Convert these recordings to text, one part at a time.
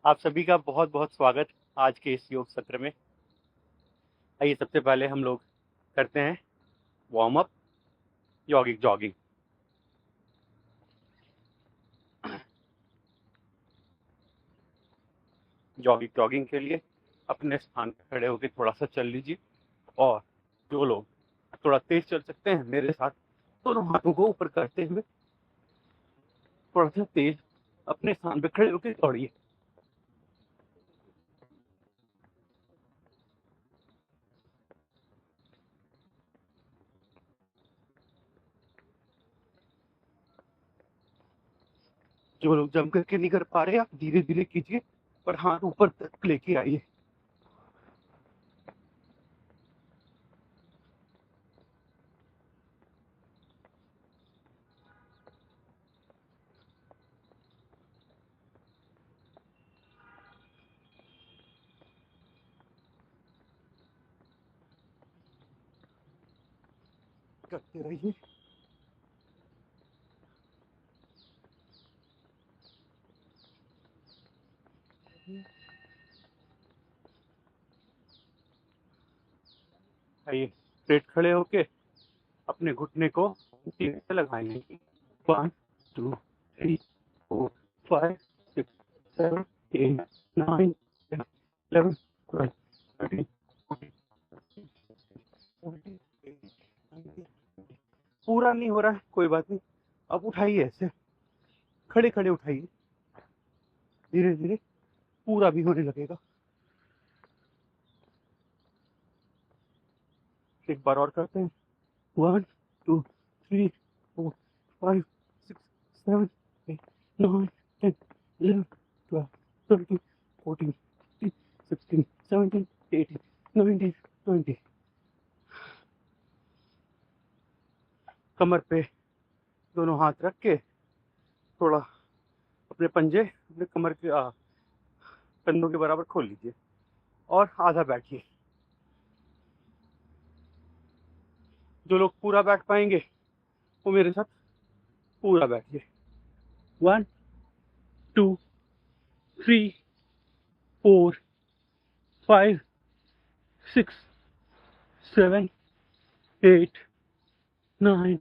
आप सभी का बहुत बहुत स्वागत आज के इस योग सत्र में। आइए सबसे पहले हम लोग करते हैं warm up jogging jogging. Jogging jogging के लिए अपने स्थान पर खड़े होकर थोड़ा सा चल लीजिए। और जो लोग थोड़ा तेज चल सकते हैं मेरे साथ दोनों हाथों को ऊपर करते हुए थोड़ा सा तेज अपने स्थान पर खड़े होकर दौड़िए। जो लोग जम करके नहीं कर पा रहे आप धीरे धीरे कीजिए और हाथ ऊपर तक लेके आइए। करते रहिए। आइए स्ट्रेट खड़े होके अपने घुटने को सीने से लगाएंगे। 1 2 3 4 5 6 7 8 9 10 11 12 13 14 पूरा नहीं हो रहा है कोई बात नहीं। अब उठाइए, ऐसे खड़े खड़े उठाइए, धीरे धीरे पूरा भी होने लगेगा। एक बार और करते हैं। 1 2 3 4 5 6 7 8 9 10 11 12 13 14 15 16 17 18 19 20। कमर पे दोनों हाथ रख के थोड़ा अपने पंजे अपने कमर के कंधों के बराबर खोल लीजिए और आधा बैठिए। जो लोग पूरा बैठ पाएंगे वो मेरे साथ पूरा बैठिए। 1 2 3 4 5 6 7 8 9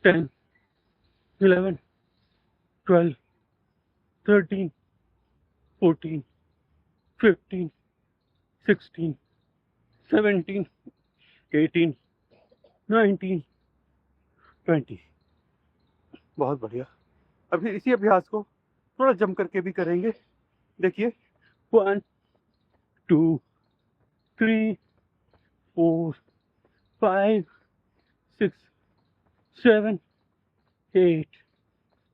10 11 12 13 14 15 16 17 18 19 20। बहुत बढ़िया। अभी इसी अभ्यास को थोड़ा जम करके भी करेंगे। देखिए 1 2 3 4 5 6 7 8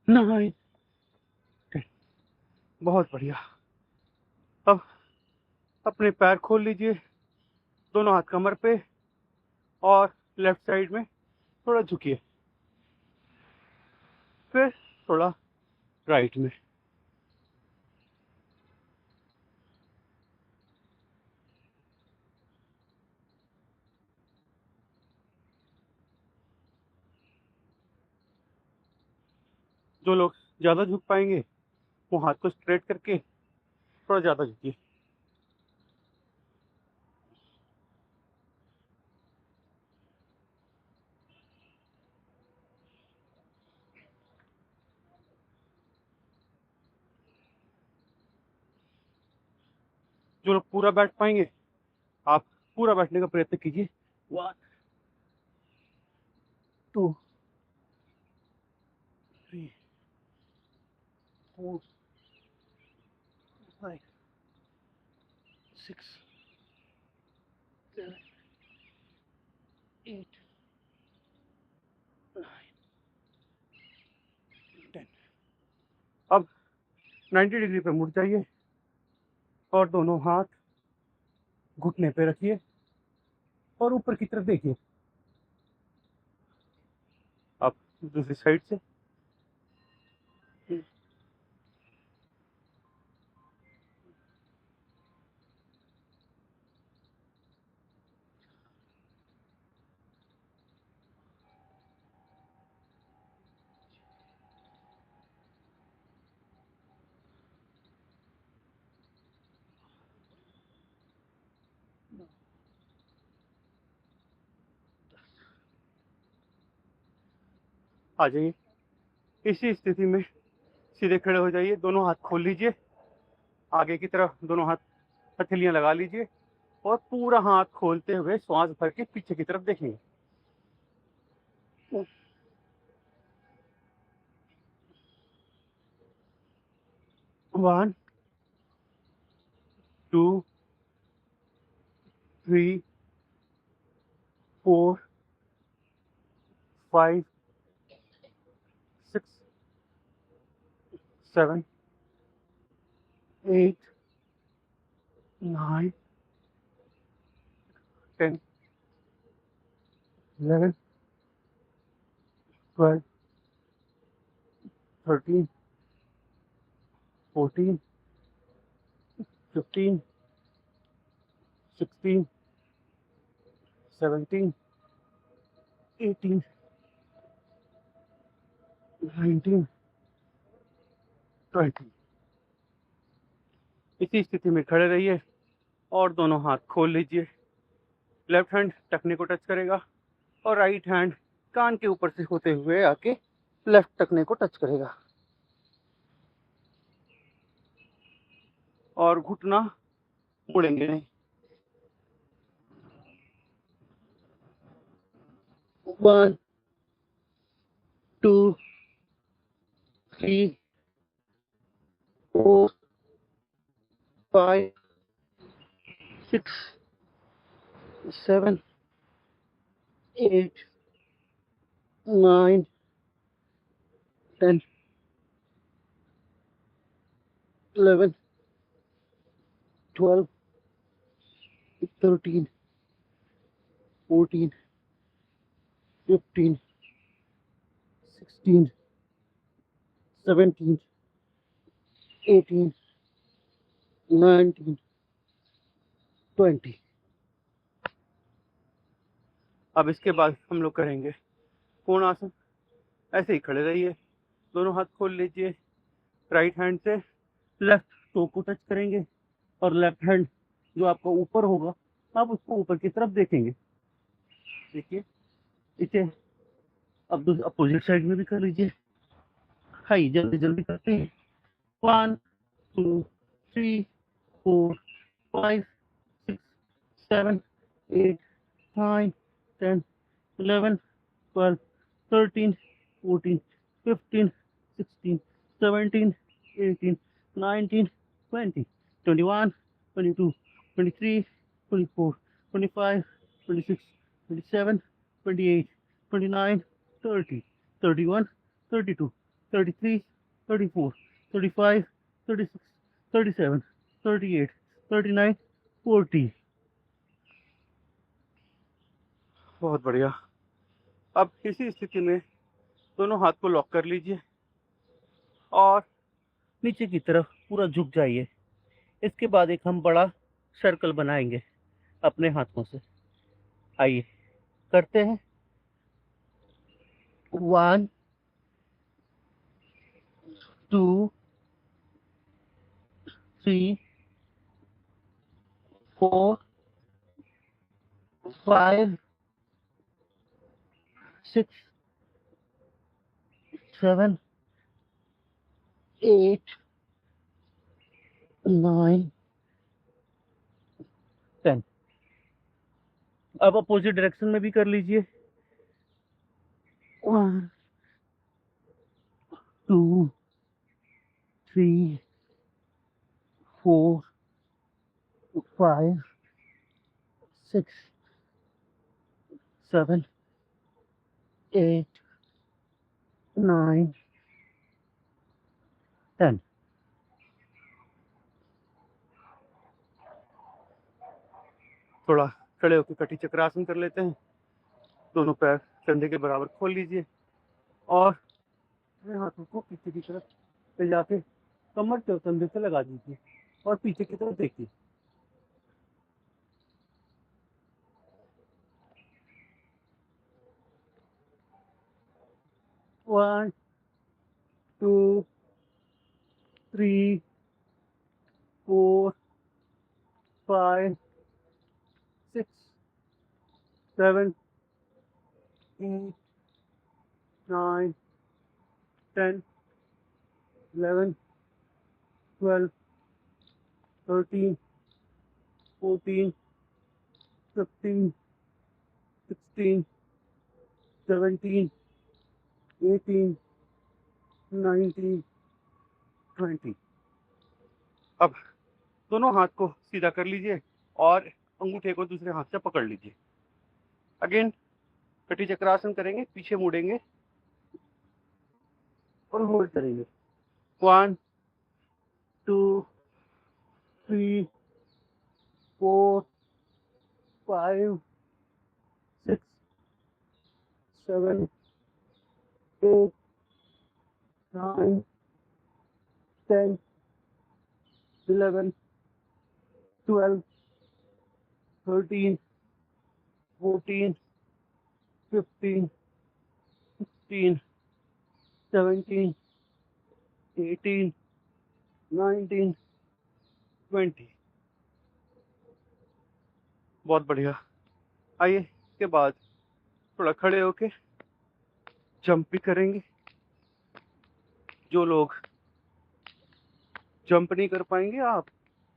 9 10। बहुत बढ़िया। अब अपने पैर खोल लीजिए, दोनों हाथ कमर पे और लेफ्ट साइड में थोड़ा झुकिए, फिर थोड़ा राइट में। जो लोग ज्यादा झुक पाएंगे वो हाथ को स्ट्रेट करके थोड़ा ज्यादा झुकिए। जो लोग पूरा बैठ पाएंगे आप पूरा बैठने का प्रयत्न कीजिए। 1 2 3 4 5 6 7 8 9 10। अब 90 डिग्री पे मुड़ जाइए और दोनों हाथ घुटने पे रखिए और ऊपर की तरफ देखिए। अब दूसरी साइड से आ जाइए। इसी स्थिति में सीधे खड़े हो जाइए, दोनों हाथ खोल लीजिए, आगे की तरफ दोनों हाथ हथेलियां लगा लीजिए और पूरा हाथ खोलते हुए श्वास भर के पीछे की तरफ देखेंगे। 1 2 3 4 5 6 7 8 9 10 11 12 13 14 15 16 17 18 19 20। इसी स्थिति में खड़े रहिए और दोनों हाथ खोल लीजिए। लेफ्ट हैंड टखने को टच करेगा और राइट हैंड कान के ऊपर से होते हुए आके लेफ्ट टखने को टच करेगा और घुटना मुड़ेंगे नहीं। 1 2 3 4 5 6 7 8 9 10 11 12 13 14 15 16 17 18 19 20। अब इसके बाद हम लोग करेंगे कोणासन। ऐसे ही खड़े रहिए, दोनों हाथ खोल लीजिए, राइट हैंड से लेफ्ट टो को टच करेंगे और लेफ्ट हैंड जो आपका ऊपर होगा आप उसको ऊपर की तरफ देखेंगे। देखिए इसे अब अपोजिट साइड में भी कर लीजिए। हाई जल्दी जल्दी करते हैं। 1 2 3 4 5 6 7 8 9 10 11 12 13 14 15 16 17 18 19 20 21 22 23 24 25 26 27 28 29 30 31 32 33 34 35 36 37 38 39 40। बहुत बढ़िया। अब इसी स्थिति में दोनों हाथ को लॉक कर लीजिए और नीचे की तरफ पूरा झुक जाइए। इसके बाद एक हम बड़ा सर्कल बनाएंगे अपने हाथों से। आइए करते हैं। 1 2 3 4 5 6 7 8 9 10। अब अपोजिट डायरेक्शन में भी कर लीजिए। 1 2 3 4 5 6 7 8 9 10। थोड़ा खड़े होकर कटी चक्रासन कर लेते हैं। दोनों पैर कंधे के बराबर खोल लीजिए और अपने हाथों को पीछे की तरफ ले जाके कमर के कंधे से लगा दीजिए और पीछे की तरफ देखिए। 1 2 3 4 5 6 7 8 9 10, 11, 12, 13, 14, 15, 16, 17, 18, 19, 20। अब दोनों हाथ को सीधा कर लीजिए और अंगूठे को दूसरे हाथ से पकड़ लीजिए। अगेन कटी चक्रासन करेंगे, पीछे मुड़ेंगे और होल्ड करेंगे। 1, 2, 3, 4, 5, 6, 7, 8, 9, 10, 11, 12, 13, 14, 15, 16, 17, 18, 19, 20। बहुत बढ़िया। आइए इसके बाद थोड़ा खड़े होके जंप भी करेंगे। जो लोग जंप नहीं कर पाएंगे आप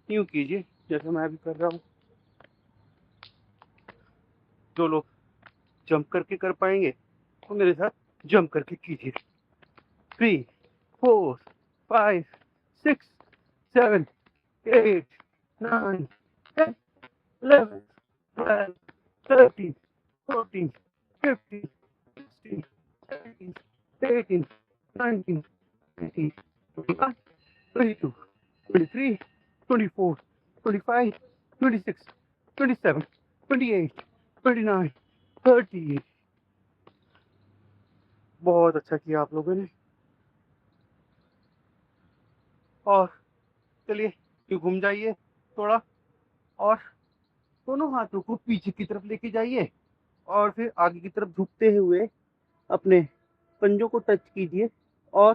यूं कीजिए जैसे मैं भी कर रहा हूँ। जो लोग जंप करके कर पाएंगे तो मेरे साथ जंप करके कीजिए। 3, 4, 5, 6, 7, 8, 9, 10, 11, 12, 13, 14, 15, 16, 17, 18, 19, 20, 21, 22, 23, 24, 25, 26, 27, 28, 29, 30। बहुत अच्छा किया आप लोगों ने। और चलिए क्यों घूम जाइए थोड़ा और दोनों हाथों को पीछे की तरफ लेके जाइए और फिर आगे की तरफ झुकते हुए अपने पंजों को टच कीजिए और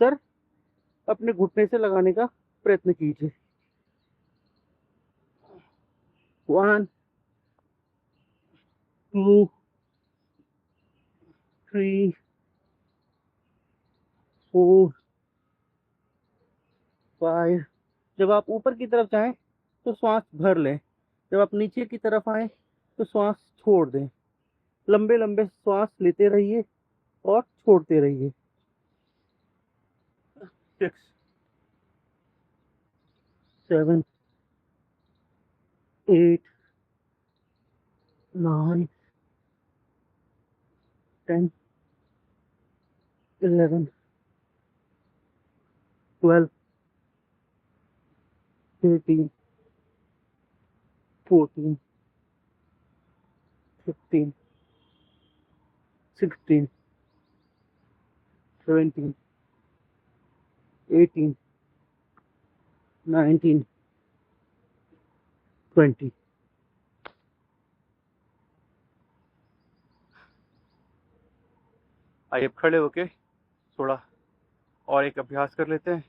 सर अपने घुटने से लगाने का प्रयत्न कीजिए। 1, 2, 3, 4, 5। जब आप ऊपर की तरफ जाएं तो श्वास भर लें, जब आप नीचे की तरफ आए तो श्वास छोड़ दें। लंबे लंबे श्वास लेते रहिए और छोड़ते रहिए। 6, 7, 8, 9, 10, 11, 12, 13, 14, 15, 16, 17, 18, 19, 20। आइए अब खड़े होके थोड़ा और एक अभ्यास कर लेते हैं।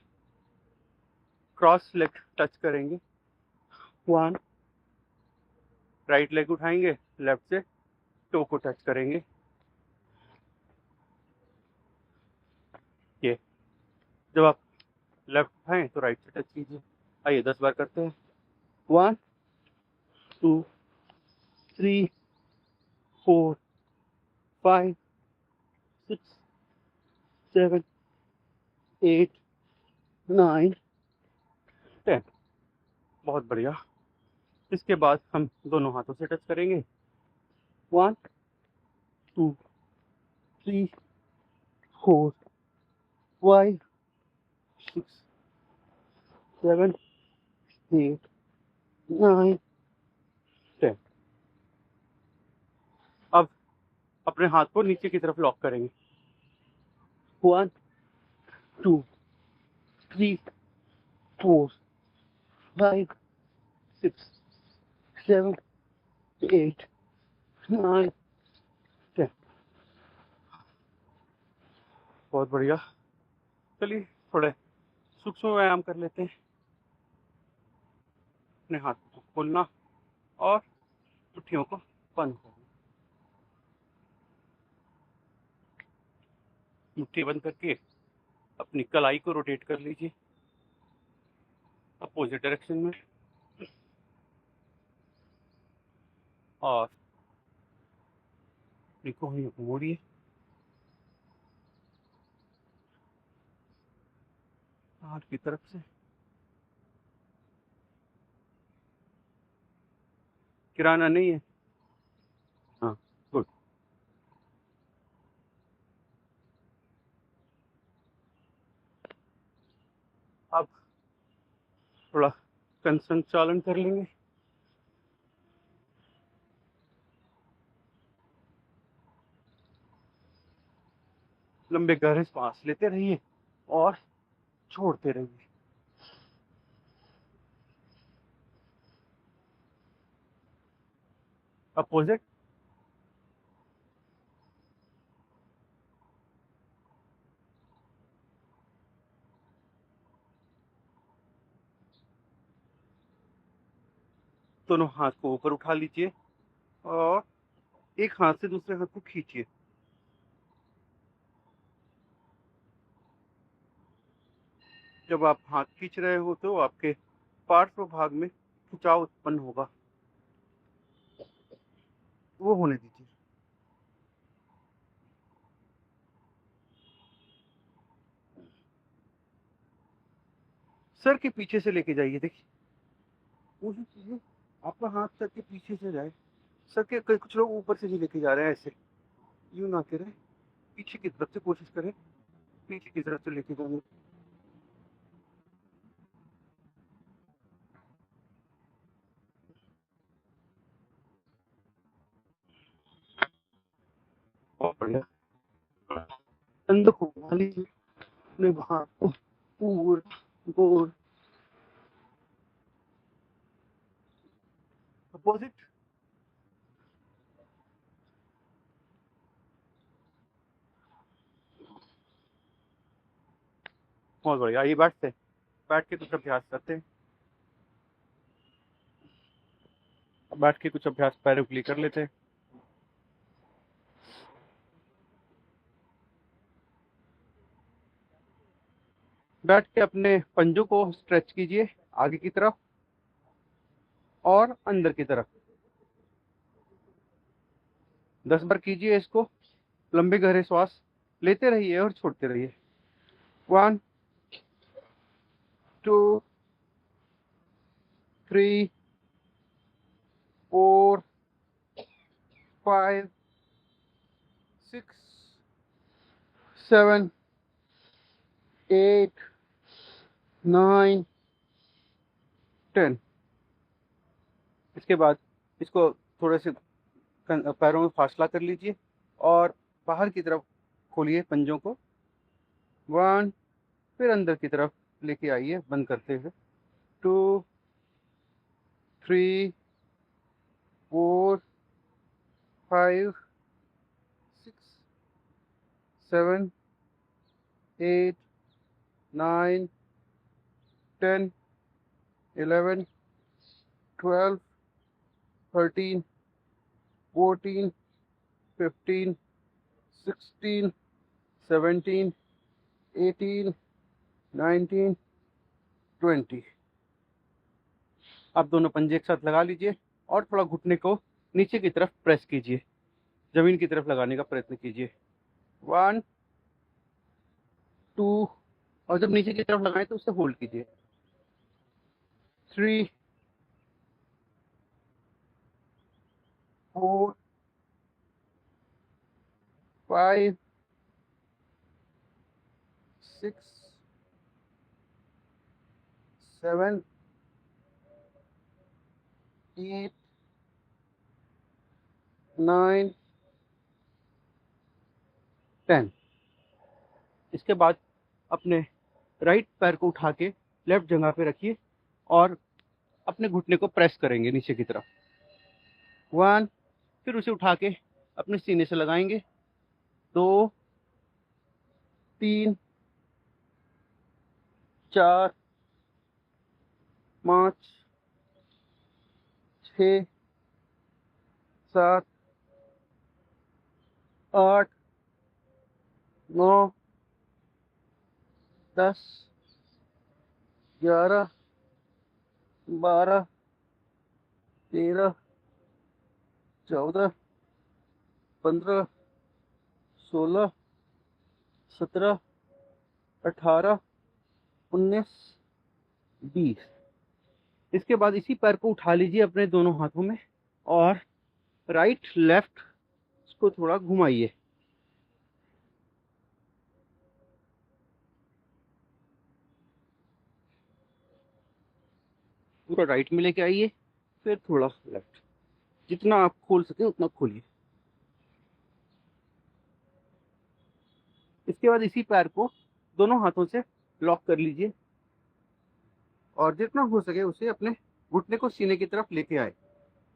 क्रॉस लेग टच करेंगे। 1, राइट लेग उठाएंगे, लेफ्ट से टो को टच करेंगे। ये जब आप लेफ्ट उठाएं तो राइट से टच कीजिए। आइए 10 बार करते हैं। 1, 2, 3, 4, 5, 6, 7, 8, 9, 10। बहुत बढ़िया। इसके बाद हम दोनों हाथों से टच करेंगे। 1, 2, 3, 4, 5, 6, 7, 8, 9, 10। अब अपने हाथ को नीचे की तरफ लॉक करेंगे। 1, 2, 3, 4, 5, 6, 7, 8, 9, 10। बहुत बढ़िया। चलिए थोड़े सूक्ष्म व्यायाम कर लेते हैं। अपने हाथ को खोलना और मुट्ठियों को बंद करना। मुट्ठी बंद करके अपनी कलाई को रोटेट कर लीजिए अपोजिट डायरेक्शन में और अपनी कोहनी को मोड़िए। हाथ की तरफ से किराना नहीं है। हाँ, गुड। अब थोड़ा संचालन कर लेंगे। लंबे गहरे सांस लेते रहिए और छोड़ते रहिए। अपोजिट। दोनों हाथ को ऊपर उठा लीजिए और एक हाथ से दूसरे हाथ को खींचिए। जब आप हाथ खींच रहे हो तो आपके पार्श्व भाग में खिंचाव उत्पन्न होगा, वो होने दीजिए। सर के पीछे से लेके जाइए। देखिए कोशिश कीजिए आपका हाथ सर के पीछे से जाए। सर के कुछ लोग ऊपर से भी लेके जा रहे हैं, ऐसे यूं ना करें, पीछे की तरफ से कोशिश करें, पीछे की तरफ से लेके जाइए। बहुत बढ़िया। अंदर को घुमा लीजिए अपने हाथ को पूरा गोल अपोजिट। बहुत बढ़िया। आइए बैठते हैं, बैठ के कुछ अभ्यास करते हैं। बैठ के कुछ अभ्यास पैरों के लिए कर लेते हैं। बैठ के अपने पंजों को स्ट्रेच कीजिए आगे की तरफ और अंदर की तरफ। 10 बार कीजिए इसको। लंबे गहरे श्वास लेते रहिए और छोड़ते रहिए। 1 2 3 4 5 6 7 8 9 10। इसके बाद इसको थोड़े से पैरों में फासला कर लीजिए और बाहर की तरफ खोलिए पंजों को। 1, फिर अंदर की तरफ लेके आइए बंद करते हुए। 2 3 4 5 6 7 8 9 10 11 12 13 14 15 16 17 18 19 20। आप दोनों पंजे एक साथ लगा लीजिए और थोड़ा घुटने को नीचे की तरफ प्रेस कीजिए, जमीन की तरफ लगाने का प्रयत्न कीजिए। 1 2 और जब नीचे की तरफ लगाएं तो उसे होल्ड कीजिए। 3 4 5 6 7 8 9 10। इसके बाद अपने राइट पैर को उठा के लेफ्ट जगह पे रखिए और अपने घुटने को प्रेस करेंगे नीचे की तरफ। 1, फिर उसे उठा के अपने सीने से लगाएंगे। 2 3 4 5 6 7 8 9 10, 11, 12, 13, 14, 15, 16, 17, 18, 19, 20। इसके बाद इसी पैर को उठा लीजिए अपने दोनों हाथों में और राइट लेफ्ट इसको थोड़ा घुमाइए। पूरा राइट में लेके आइए, फिर थोड़ा लेफ्ट। जितना आप खोल सके उतना खोलिए। इसके बाद इसी पैर को दोनों हाथों से लॉक कर लीजिए और जितना हो सके उसे अपने घुटने को सीने की तरफ लेके आए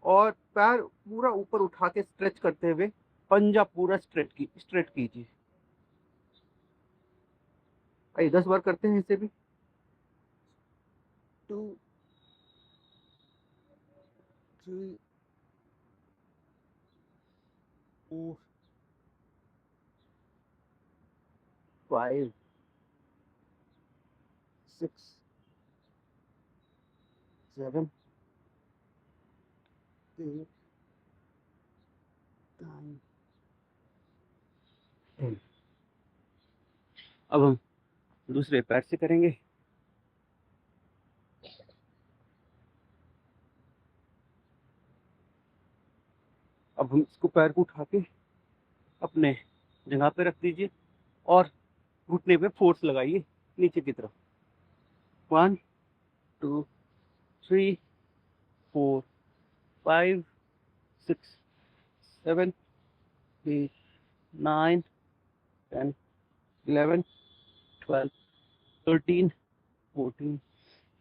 और पैर पूरा ऊपर उठा के स्ट्रेच करते हुए पंजा पूरा स्ट्रेट कीजिए। आइए 10 बार करते हैं इसे भी। 2, 3, 4, 5, 6, 7, 8, 9, 10। अब हम दूसरे पैर से करेंगे। अब हम इसको पैर को उठा के अपने जगह पे रख दीजिए और घुटने पे फोर्स लगाइए नीचे की तरफ। 1, 2, 3, 4, 5, 6, 7, 8, 9, 10, 11, 12, 13, 14,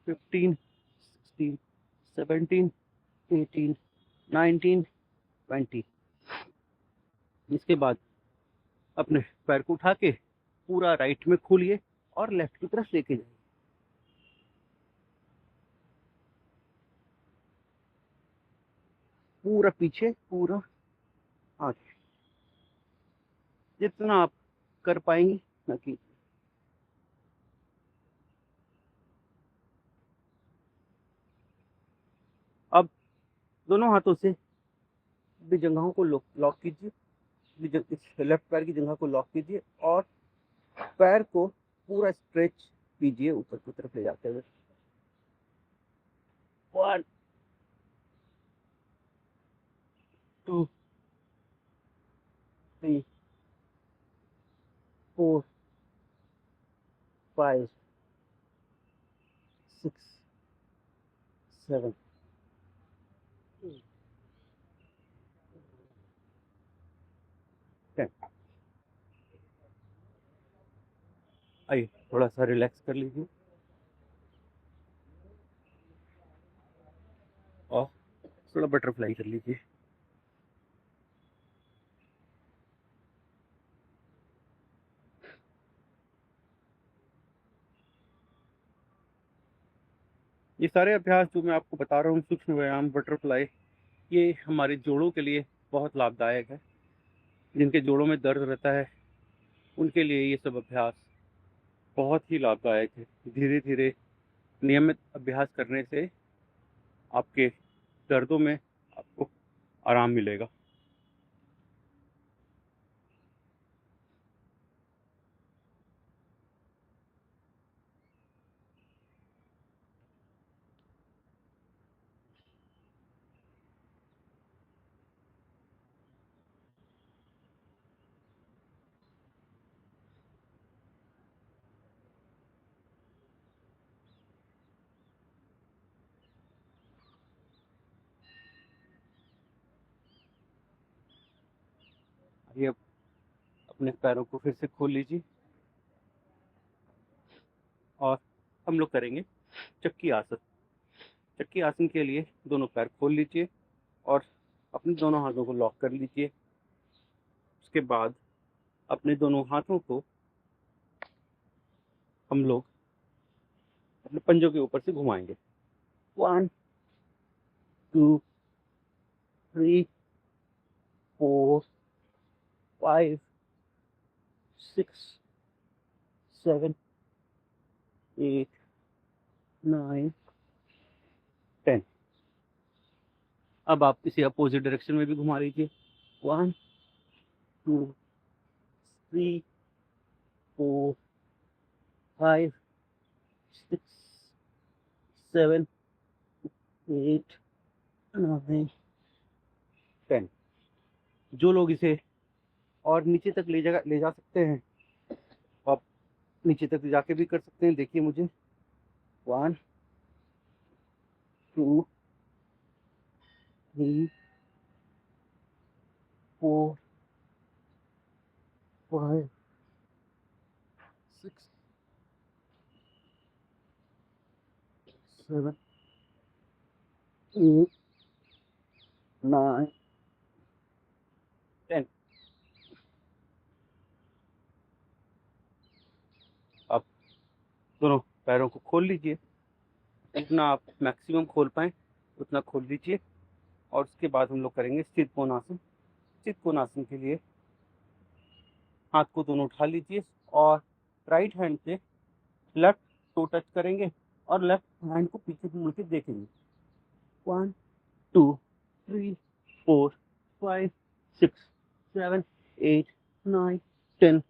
15, 16, 17, 18, 19, 20। इसके बाद अपने पैर को उठा के पूरा राइट में खोलिए और लेफ्ट की तरफ लेके जाइए। पूरा पीछे, पूरा आगे, जितना आप कर पाएंगे ना कीजिए। अब दोनों हाथों से भी जगहों को लॉक कीजिए। लेफ्ट पैर की जगह को लॉक कीजिए और पैर को पूरा स्ट्रेच कीजिए ऊपर की तरफ ले जाते हुए। 1, 2, 3, 4, 5, 6, 7, 8, 10। आइए थोड़ा सा रिलैक्स कर लीजिए और थोड़ा बटरफ्लाई कर लीजिए। ये सारे अभ्यास जो मैं आपको बता रहा हूँ, सूक्ष्म व्यायाम, बटरफ्लाई, ये हमारे जोड़ों के लिए बहुत लाभदायक है। जिनके जोड़ों में दर्द रहता है उनके लिए ये सब अभ्यास बहुत ही लाभदायक है। धीरे धीरे नियमित अभ्यास करने से आपके दर्दों में आपको आराम मिलेगा। ये अब अपने पैरों को फिर से खोल लीजिए और हम लोग करेंगे चक्की आसन। चक्की आसन के लिए दोनों पैर खोल लीजिए और अपने दोनों हाथों को लॉक कर लीजिए। उसके बाद अपने दोनों हाथों को हम लोग अपने पंजों के ऊपर से घुमाएंगे। 1, 2, 3, 4, 5, 6, 7, 8, 9, 10। अब आप इसे अपोजिट डायरेक्शन में भी घुमा लीजिए। 1, 2, 3, 4, 5, 6, 7, 8, 9, 10। जो लोग इसे और नीचे तक ले जा सकते हैं, आप नीचे तक जाके भी कर सकते हैं। देखिए मुझे 1, 2, 3, 4, 5, 6, 7, 8, 9, 10। आप दोनों पैरों को खोल लीजिए, जितना आप मैक्सिमम खोल पाए उतना खोल लीजिए। और उसके बाद हम लोग करेंगे स्थित कोणासन। स्थित कोणासन के लिए हाथ को दोनों उठा लीजिए और राइट हैंड से लेफ्ट टो टच करेंगे और लेफ्ट हैंड को पीछे मुड़ के देखेंगे। 1, 2, 3, 4, 5, 6, 7, 8, 9, 10,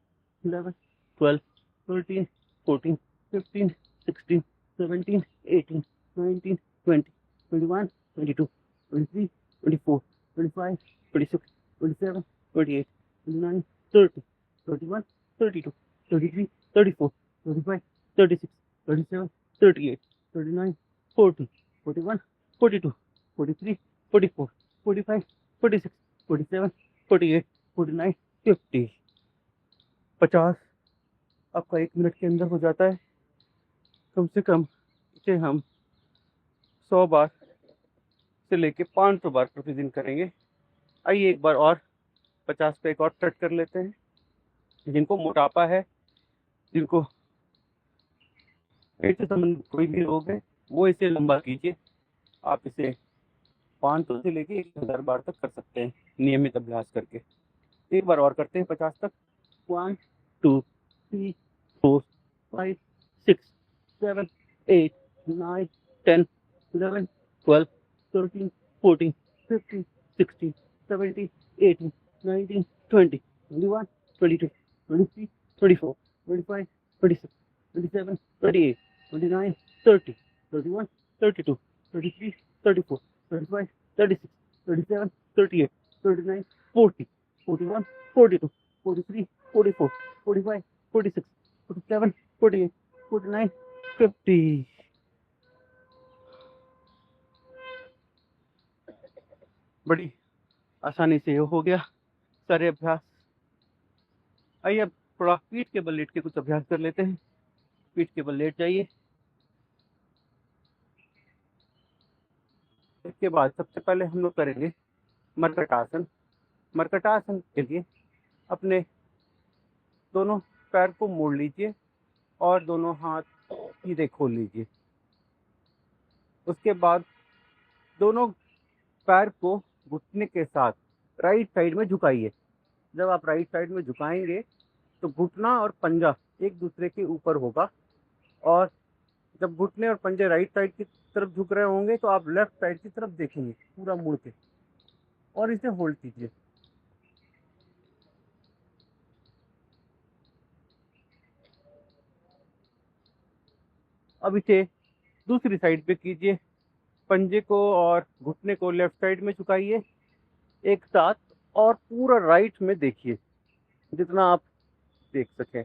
11, 12, 13, 14, 15, 16, 17, 18, 19, 20, 21, 22, 23, 24, 25, 26, 27, 28, 29, 30, 31, 32, 33, 34, 35, 36, 37, 38, 39, 40, 41, 42, 43, 44, 45, 46, 47, 48, 49, 50। 50 आपका 1 मिनट के अंदर हो जाता है। कम से कम इसे हम 100 बार से लेके 500 बार प्रतिदिन करेंगे। आइए एक बार और 50 पे एक और टच कर लेते हैं। जिनको मोटापा है, जिनको पेट से संबंधित कोई भी रोग है, वो इसे लंबा कीजिए। आप इसे 500 से लेके 1000 बार तक कर सकते हैं नियमित अभ्यास करके। एक बार और करते हैं 50 तक। 1, 2, 3, 4, 5, 6, 7, 8, 9, 10, 11, 12, 13, 14, 15, 16, 17, 18, 19, 20, 21, 22, 23, 24, 25, 26, 27, 28, 29, 30, 31, 32, 33, 34, 35, 36, 37, 38, 39, 40, 41, 42, 43, 44, 45, 46, 47, 48, 49, 50। बड़ी आसानी से ये हो गया सारे अभ्यास। आइए अब थोड़ा पीठ के बल लेट के कुछ अभ्यास कर लेते हैं। पीठ के बल लेट जाइए। इसके बाद सबसे पहले हम लोग करेंगे मरकटासन। मरकटासन के लिए अपने दोनों पैर को मोड़ लीजिए और दोनों हाथ सीधे खोल लीजिए। उसके बाद दोनों पैर को घुटने के साथ राइट साइड में झुकाइए। जब आप राइट साइड में झुकाएंगे तो घुटना और पंजा एक दूसरे के ऊपर होगा, और जब घुटने और पंजे राइट साइड की तरफ झुक रहे होंगे तो आप लेफ्ट साइड की तरफ देखेंगे पूरा मुड़ के, और इसे होल्ड कीजिए। अब इसे दूसरी साइड पे कीजिए। पंजे को और घुटने को लेफ्ट साइड में झुकाइए एक साथ, और पूरा राइट में देखिए जितना आप देख सकें।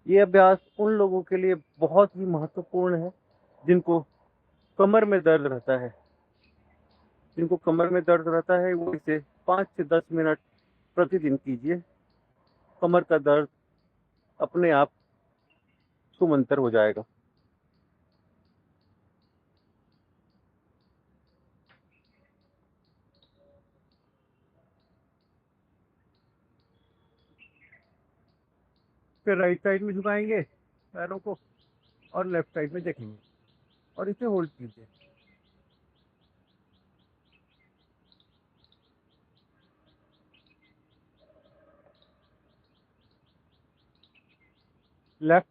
ये अभ्यास उन लोगों के लिए बहुत ही महत्वपूर्ण है जिनको कमर में दर्द रहता है। जिनको कमर में दर्द रहता है वो इसे 5 से 10 मिनट प्रतिदिन कीजिए। कमर का दर्द अपने आप सुमंतर हो जाएगा। फिर राइट साइड में झुकाएंगे पैरों को और लेफ्ट साइड में देखेंगे, और इसे होल्ड कीजिए। Left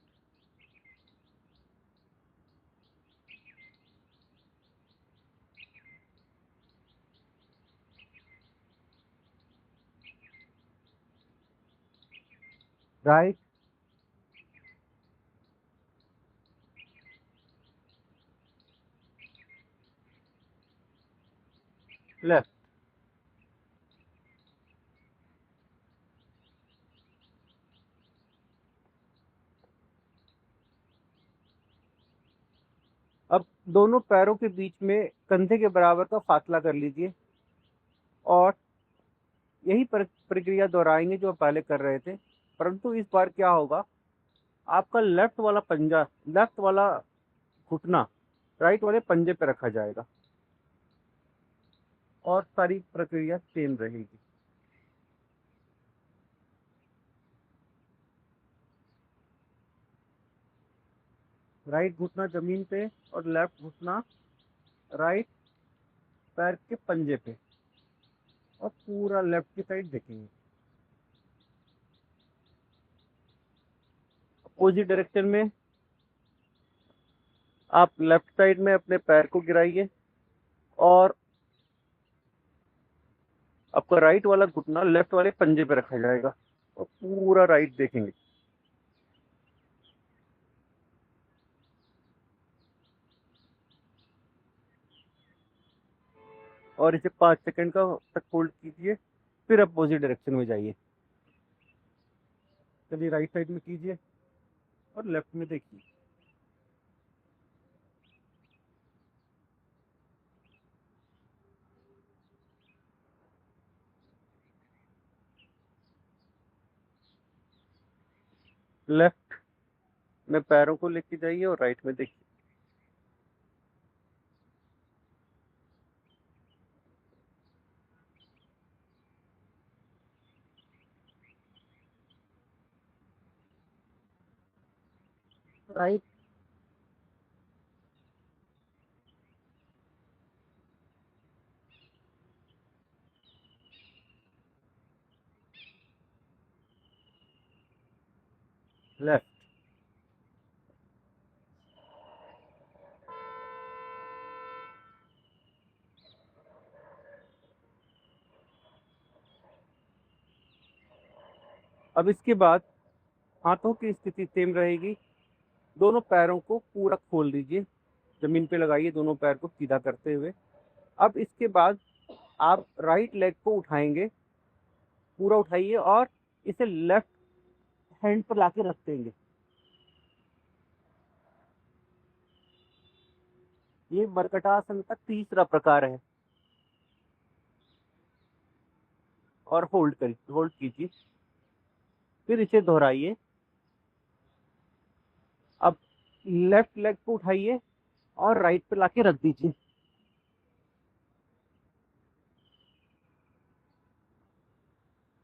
right, left. अब दोनों पैरों के बीच में कंधे के बराबर का फासला कर लीजिए और यही प्रक्रिया दोहराएंगे जो पहले कर रहे थे, परंतु इस बार क्या होगा, आपका लेफ्ट वाला पंजा, लेफ्ट वाला घुटना राइट वाले पंजे पे रखा जाएगा और सारी प्रक्रिया सेम रहेगी। राइट घुटना जमीन पे और लेफ्ट घुटना राइट पैर के पंजे पे, और पूरा लेफ्ट की साइड देखेंगे। अपोजिट डायरेक्शन में आप लेफ्ट साइड में अपने पैर को गिराइए और आपका राइट वाला घुटना लेफ्ट वाले पंजे पे रखा जाएगा और पूरा राइट देखेंगे। और इसे 5 सेकंड का तक होल्ड कीजिए, फिर अपोजिट डायरेक्शन में जाइए। चलिए राइट साइड में कीजिए और लेफ्ट में देखिए। लेफ्ट में पैरों को लेके जाइए और राइट में देखिए। Right, left. अब इसके बाद हाथों की स्थिति सेम रहेगी। दोनों पैरों को पूरा खोल दीजिए, जमीन पे लगाइए दोनों पैर को सीधा करते हुए। अब इसके बाद आप राइट लेग को उठाएंगे, पूरा उठाइए और इसे लेफ्ट हैंड पर लाके रख देंगे। ये मर्कटासन का तीसरा प्रकार है। और होल्ड कीजिए, फिर इसे दोहराइए। अब लेफ्ट लेग को उठाइए और राइट पे लाके रख दीजिए।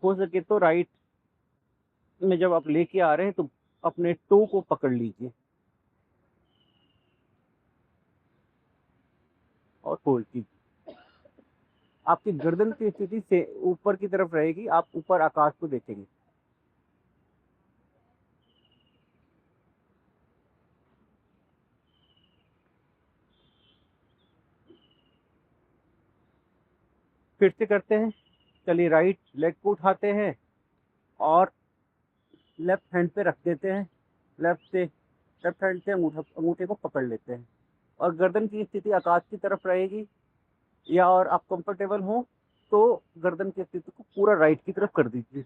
हो सके तो राइट में जब आप लेके आ रहे हैं तो अपने टो को पकड़ लीजिए और होल्ड कीजिए। आपकी गर्दन की स्थिति से ऊपर की तरफ रहेगी, आप ऊपर आकाश को देखेंगे। फिर से करते हैं। चलिए राइट लेग को उठाते हैं और लेफ्ट हैंड पे रख देते हैं। लेफ्ट हैंड से अंगूठे को पकड़ लेते हैं और गर्दन की स्थिति आकाश की तरफ रहेगी, या और आप कंफर्टेबल हो तो गर्दन की स्थिति को पूरा राइट की तरफ कर दीजिए।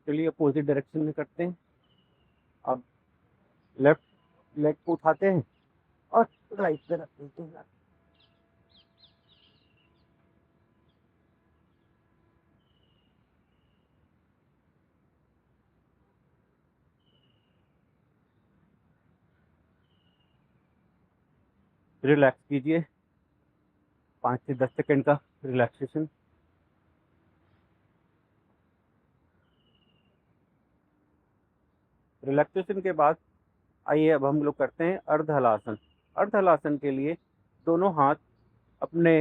चलिए अपोजिट डायरेक्शन में करते हैं। अब लेफ्ट लेग को उठाते हैं और राइट पे रख देते हैं। रिलैक्स कीजिए, 5 से 10 सेकंड का रिलैक्सेशन। रिलैक्सेशन के बाद आइए अब हम लोग करते हैं अर्ध हलासन। अर्ध हलासन के लिए दोनों हाथ अपने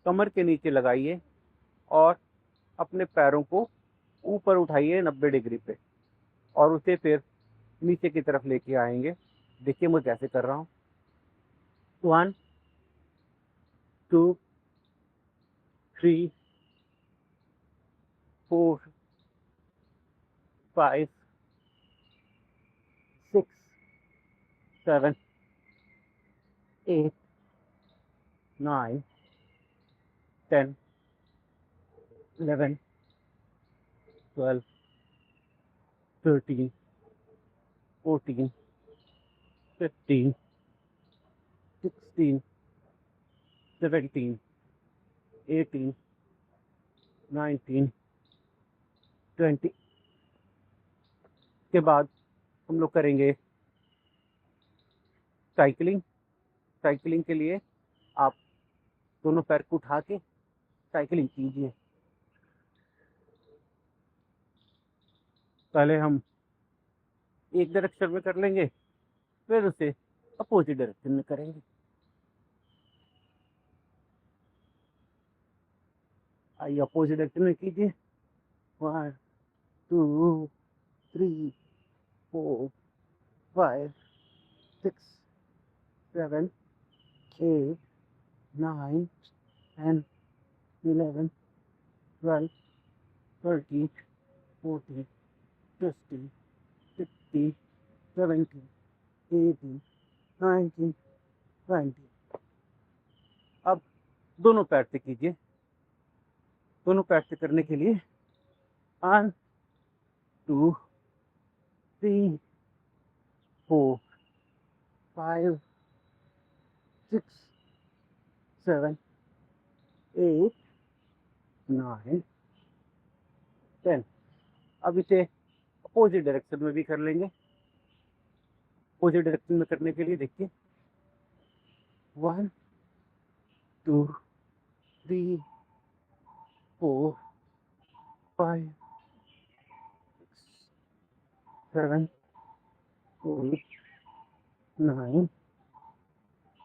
कमर के नीचे लगाइए और अपने पैरों को ऊपर उठाइए 90 डिग्री पे, और उसे फिर नीचे की तरफ लेके आएंगे। देखिए मैं कैसे कर रहा हूँ। 1 2 3 4 5 6 7 8 9 10 11 12 13 14 15 16 17 18 19 20 के बाद हम लोग करेंगे साइकिलिंग। साइकिलिंग के लिए आप दोनों पैर को उठा के साइकिलिंग कीजिए। पहले हम एक डायरेक्शन में कर लेंगे, फिर उसे अपोजिट डायरेक्शन में करेंगे। आइए अपोजिट डायरेक्शन में कीजिए। 1 2 3 4 5 6 7 8 9 10 11 12 13 14 15 16 17 18 19 20। अब दोनों पैर से कीजिए। दोनों पैर से करने के लिए 1 2 3 4 5 6 7 8 9 10। अब इसे अपोजिट डायरेक्शन में भी कर लेंगे। अपोजिट डायरेक्शन में करने के लिए देखिए 1 2 3 4 5 7 8 9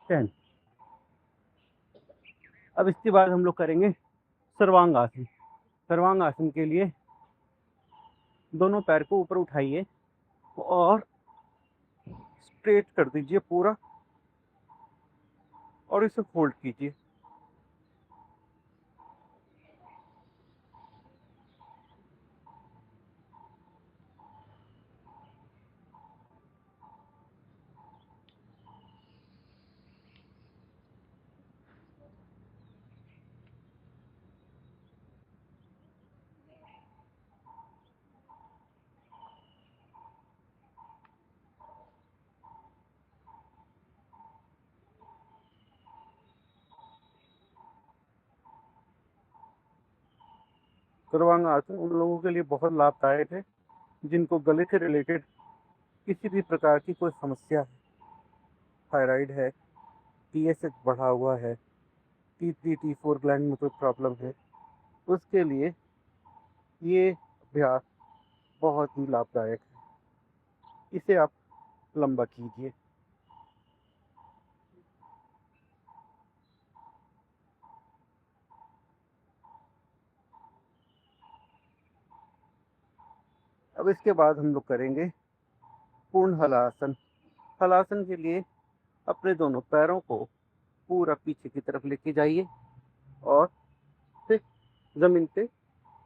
10। अब इसके बाद हम लोग करेंगे सर्वांगासन। सर्वांगासन के लिए दोनों पैर को ऊपर उठाइए और स्ट्रेट कर दीजिए पूरा, और इसे फोल्ड कीजिए। सर्वांगासन उन लोगों के लिए बहुत लाभदायक है जिनको गले से रिलेटेड किसी भी प्रकार की कोई समस्या है, थायराइड है, TSH बढ़ा हुआ है, T3 T4 ग्लैंड में कोई प्रॉब्लम है, उसके लिए ये अभ्यास बहुत ही लाभदायक है। इसे आप लंबा कीजिए। अब इसके बाद हम लोग करेंगे पूर्ण हलासन। हलासन के लिए अपने दोनों पैरों को पूरा पीछे की तरफ लेके जाइए और फिर जमीन पे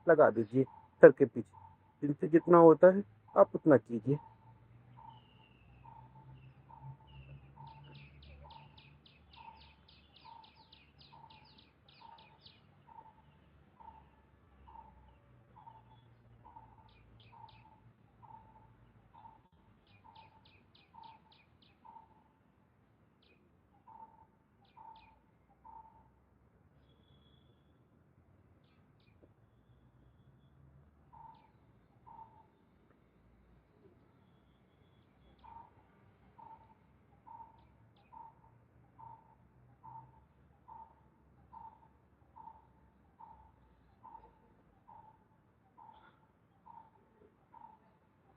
लगा दीजिए सर के पीछे। जिनसे जितना होता है आप उतना कीजिए।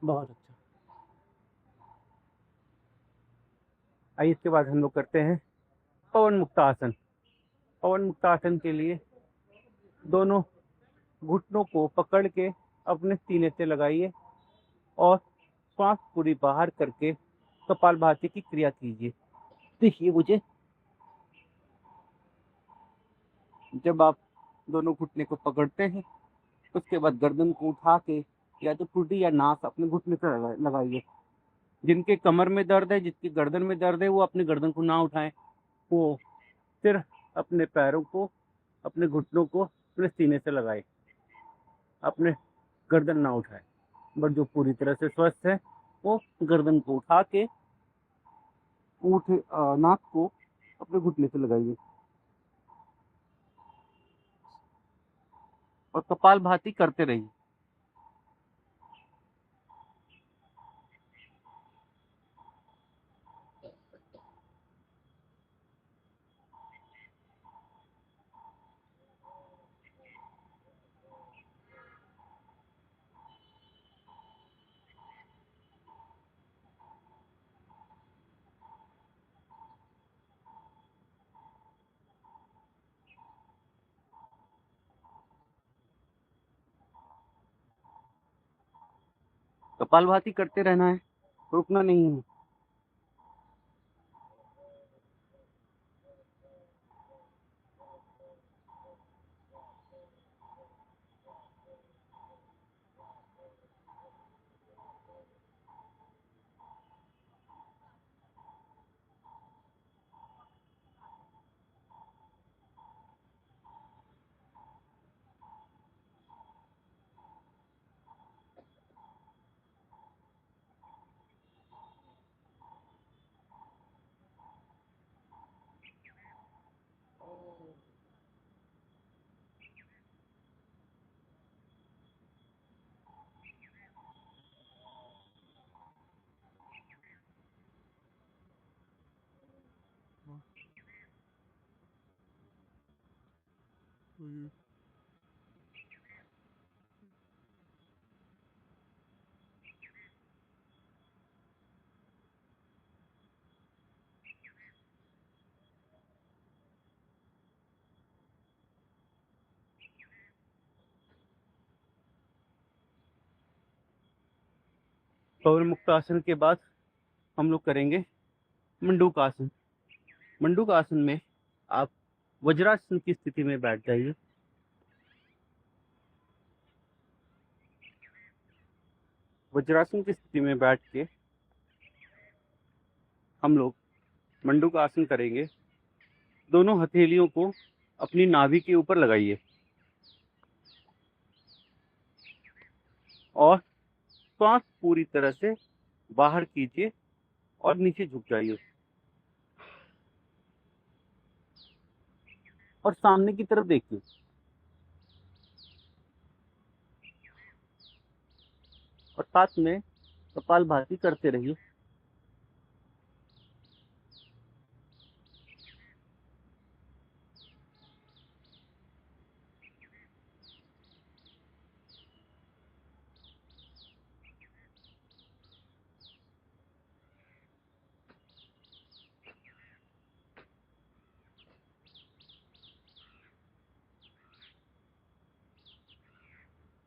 बहुत अच्छा। आइए इसके बाद हम लोग करते हैं पवन मुक्तासन। पवन मुक्तासन के लिए दोनों घुटनों को पकड़ के अपने सीने से लगाइए और श्वास पूरी बाहर करके कपालभाति की क्रिया कीजिए। देखिए मुझे, जब आप दोनों घुटने को पकड़ते हैं, उसके बाद गर्दन को उठा के या तो ठुड्डी या नाक अपने घुटने पर लगाइए। जिनके कमर में दर्द है, जिसकी गर्दन में दर्द है, वो अपनी गर्दन को ना उठाएं। वो फिर अपने पैरों को, अपने घुटनों को अपने सीने से लगाए, अपने गर्दन ना उठाए। बट जो पूरी तरह से स्वस्थ है, वो गर्दन को उठा के नाक को अपने घुटने से लगाइए और कपालभाति करते रहिए। कपालभाति करते रहना है, रुकना नहीं है। कवर मुक्त आसन के बाद हम लोग करेंगे मंडूक आसन। मंडूक आसन में आप वज्रासन की स्थिति में बैठ जाइए। वज्रासन की स्थिति में बैठ के हम लोग मंडूक आसन करेंगे। दोनों हथेलियों को अपनी नाभि के ऊपर लगाइए और श्वास पूरी तरह से बाहर कीजिए और नीचे झुक जाइए और सामने की तरफ देखिए। और साथ में कपालभाति करते रहिए।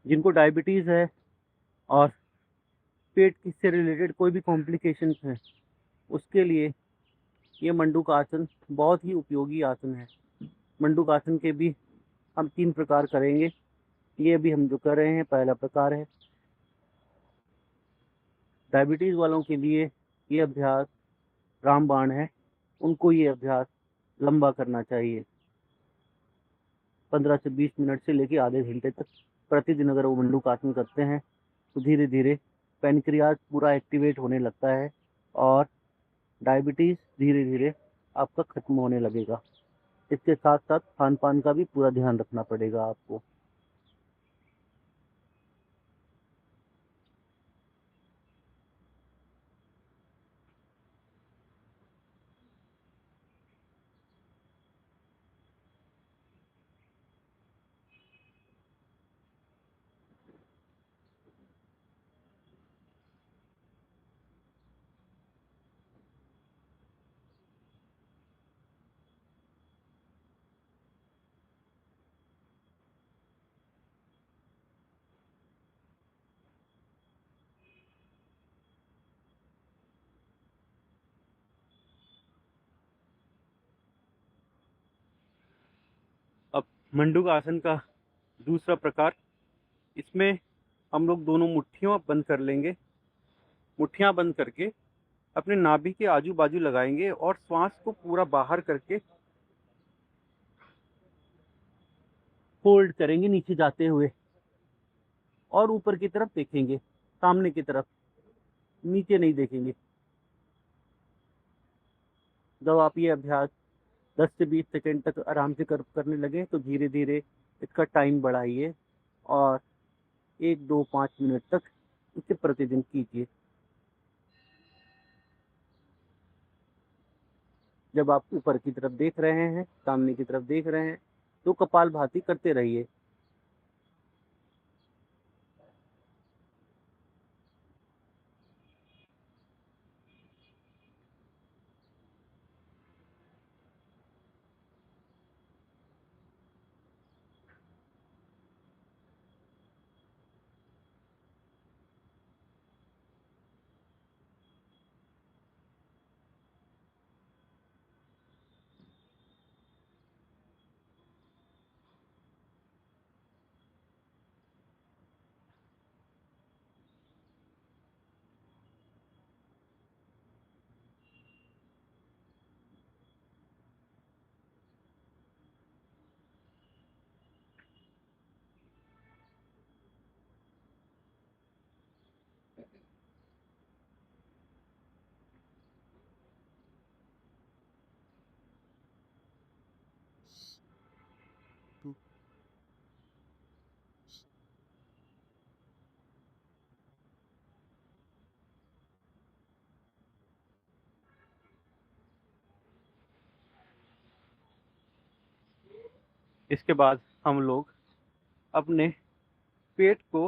जिनको डायबिटीज है और पेट से रिलेटेड कोई भी कॉम्प्लिकेशन है, उसके लिए ये मंडूक आसन बहुत ही उपयोगी आसन है। मंडूक आसन के भी हम 3 प्रकार करेंगे। ये अभी हम जो कर रहे हैं, पहला प्रकार है। डायबिटीज वालों के लिए ये अभ्यास रामबाण है। उनको ये अभ्यास लंबा करना चाहिए, 15 से 20 मिनट से लेकर आधे घंटे तक प्रतिदिन। अगर वो मंडूक आसन करते हैं तो धीरे धीरे पैनक्रियाज पूरा एक्टिवेट होने लगता है और डायबिटीज धीरे धीरे आपका खत्म होने लगेगा। इसके साथ साथ खान पान का भी पूरा ध्यान रखना पड़ेगा आपको। मंडूक आसन का दूसरा प्रकार। इसमें हम लोग दोनों मुट्ठियों बंद कर लेंगे। मुट्ठियां बंद करके अपने नाभि के आजू बाजू लगाएंगे और श्वास को पूरा बाहर करके फोल्ड करेंगे नीचे जाते हुए और ऊपर की तरफ देखेंगे, सामने की तरफ, नीचे नहीं देखेंगे। जब आप ये अभ्यास 10 से 20 सेकंड तक आराम से करने लगे तो धीरे धीरे इसका टाइम बढ़ाइए और 1 2 5 मिनट तक इसे प्रतिदिन कीजिए। जब आप ऊपर की तरफ देख रहे हैं, सामने की तरफ देख रहे हैं, तो कपालभाति करते रहिए। इसके बाद हम लोग अपने पेट को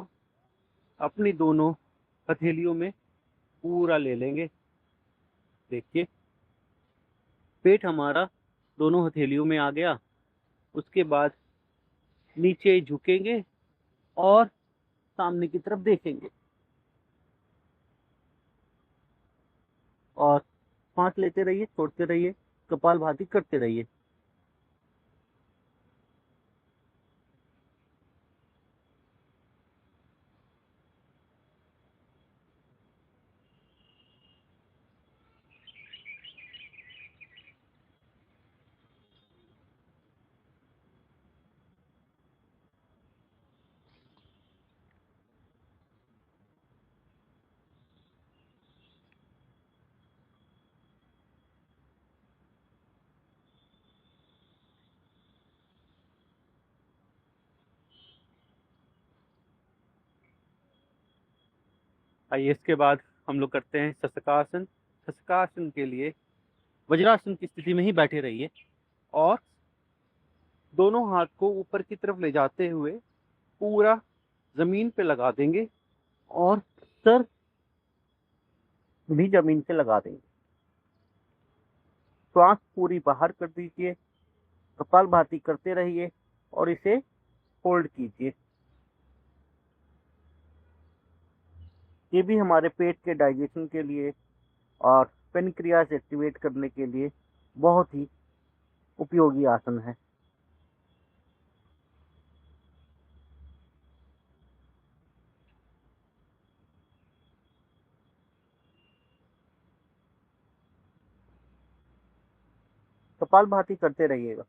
अपनी दोनों हथेलियों में पूरा ले लेंगे। देखिए, पेट हमारा दोनों हथेलियों में आ गया। उसके बाद नीचे झुकेंगे और सामने की तरफ देखेंगे और सांस लेते रहिए, छोड़ते रहिए, कपालभाति करते रहिए। आइए, इसके बाद हम लोग करते हैं शशकासन। शशकासन के लिए वज्रासन की स्थिति में ही बैठे रहिए और दोनों हाथ को ऊपर की तरफ ले जाते हुए पूरा जमीन पे लगा देंगे और सर भी जमीन से लगा देंगे। श्वास पूरी बाहर कर दीजिए, कपालभाति करते रहिए और इसे होल्ड कीजिए। ये भी हमारे पेट के डाइजेशन के लिए और पेनक्रियास एक्टिवेट करने के लिए बहुत ही उपयोगी आसन है। कपालभाति करते रहिएगा।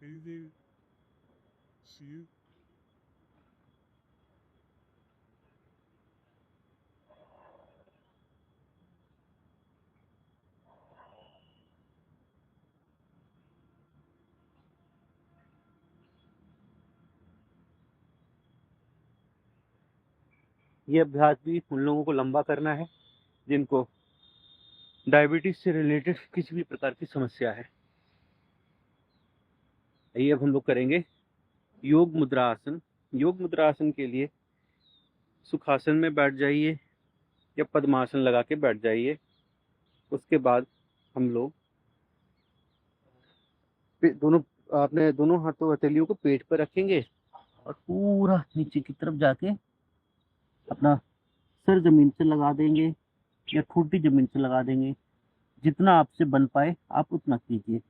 Hey there, see you. ये अभ्यास भी उन लोगों को लंबा करना है जिनको डायबिटीज से रिलेटेड किसी भी प्रकार की समस्या है। आइए, अब हम लोग करेंगे योग मुद्रा आसन। योग मुद्रा आसन के लिए सुखासन में बैठ जाइए या पद्मासन लगा के बैठ जाइए। उसके बाद हम लोग दोनों अपने दोनों हाथों हथेलियों को पेट पर रखेंगे और पूरा नीचे की तरफ जाके अपना सर जमीन से लगा देंगे या ठोडी जमीन से लगा देंगे। जितना आपसे बन पाए आप उतना कीजिए।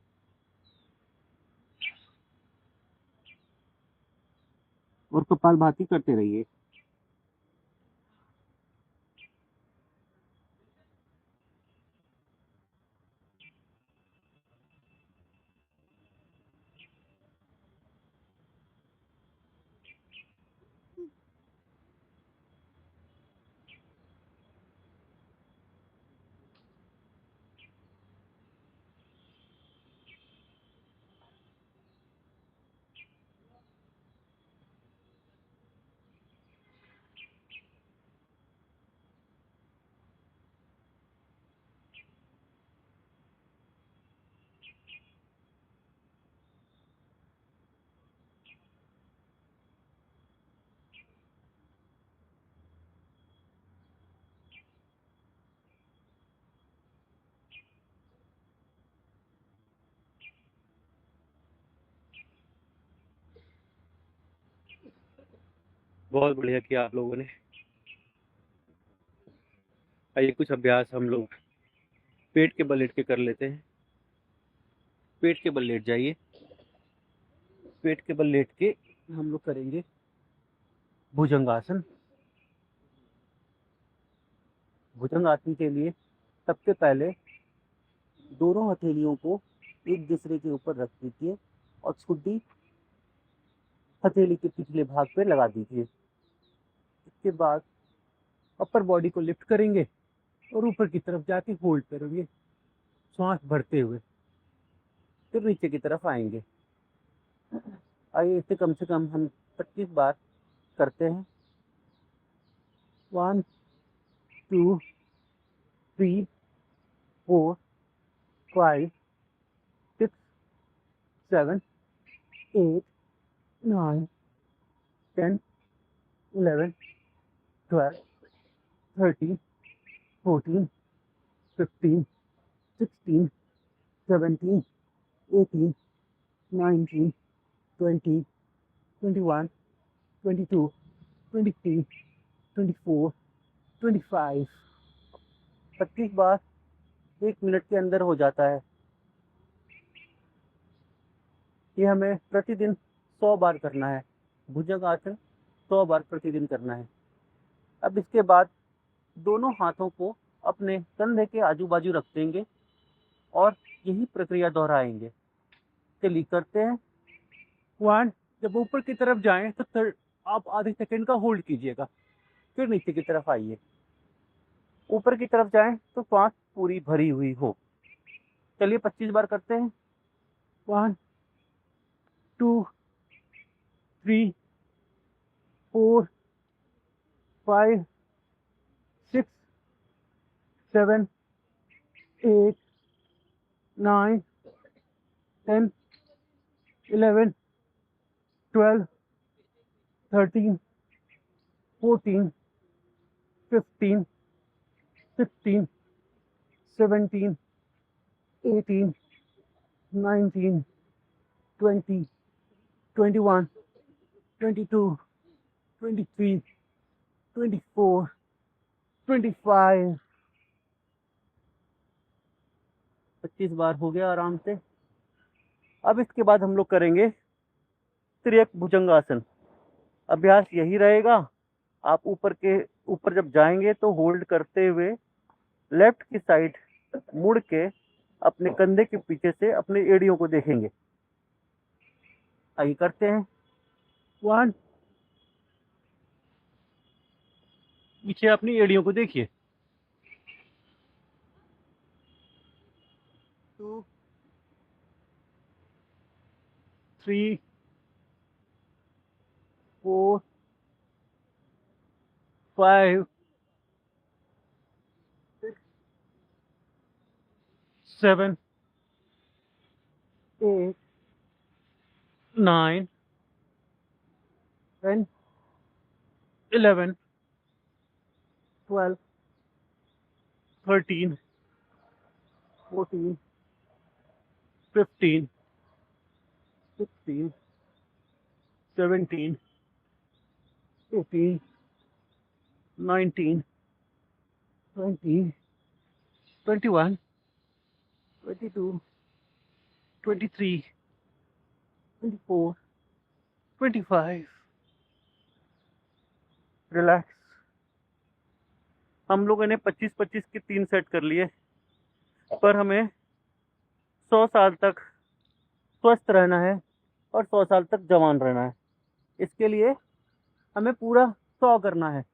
और कपालभाति करते रहिए। बहुत बढ़िया किया आप लोगों ने। आइए कुछ अभ्यास हम लोग पेट के बल लेट के कर लेते हैं। पेट के बल लेट जाइए। पेट के बल लेट के हम लोग करेंगे भुजंगासन। भुजंगासन के लिए सबसे पहले दोनों हथेलियों को एक दूसरे के ऊपर रख दीजिए और ठुड्डी हथेली के पिछले भाग पे लगा दीजिए। इसके बाद अपर बॉडी को लिफ्ट करेंगे और ऊपर की तरफ जाके होल्ड करेंगे सांस भरते हुए। फिर नीचे की तरफ आएंगे। आइए इसे कम से कम हम 25 बार करते हैं। 1 2 3 4 5 6 7 8 9 10 11 12 13 14 15 16 17 18 19 20 21 22 23 24 25। 25 बार 1 मिनट के अंदर हो जाता है। ये हमें प्रतिदिन 100 बार करना है। भुजंगासन 100 बार प्रतिदिन करना है। अब इसके बाद दोनों हाथों को अपने कंधे के आजू बाजू रख देंगे और यही प्रक्रिया दोहराएंगे। चलिए करते हैं। 1। जब ऊपर की तरफ जाएं तो आप आधे सेकंड का होल्ड कीजिएगा। फिर नीचे की तरफ आइए। ऊपर की तरफ जाएं तो सांस पूरी भरी हुई हो। चलिए 25 बार करते हैं। 1 2 3 4 5 6 7 8 9 10 11 12 13 14 15 16 17 18 19 20 21 22 23 24 25। 25 बार हो गया आराम से। अब इसके बाद हम लोग करेंगे त्रियक भुजंगासन। अभ्यास यही रहेगा। आप ऊपर जब जाएंगे तो होल्ड करते हुए लेफ्ट की साइड मुड़ के अपने कंधे के पीछे से अपने एड़ियों को देखेंगे। आइए करते हैं। 1। पीछे अपनी एड़ियों को देखिए। 2 3 4 5 6 7 8 9 10, 11, 12, 13, 14, 15, 16, 17, 18, 19, 20, 21, 22, 23, 24, 25. रिलैक्स। हम लोगों ने 25-25 के 3 सेट कर लिए, पर हमें 100 साल तक स्वस्थ रहना है और 100 साल तक जवान रहना है। इसके लिए हमें पूरा 100 करना है,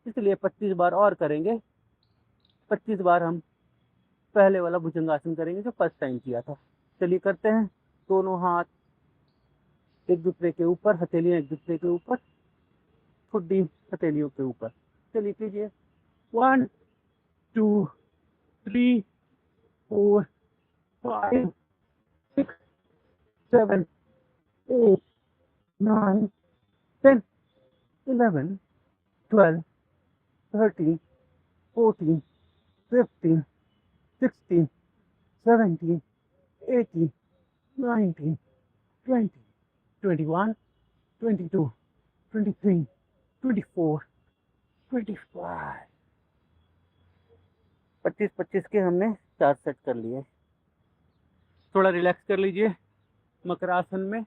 इसलिए 25 बार और करेंगे। 25 बार हम पहले वाला भुजंगासन करेंगे जो फर्स्ट टाइम किया था। चलिए करते हैं। दोनों हाथ एक दूसरे के ऊपर, हथेलियां एक दूसरे के ऊपर, ठुड्डी हथेलियों के ऊपर। चलिए कीजिए। 1, 2, 3, 4, 5, 6, 7, 8, 9, 10, 11, 12, 13, 14, 15, 16, 17, 18, 19, 20, 21, 22, 23, 24, 25। 25-25 के हमने 4 सेट कर लिए। थोड़ा रिलैक्स कर लीजिए। मकरासन में,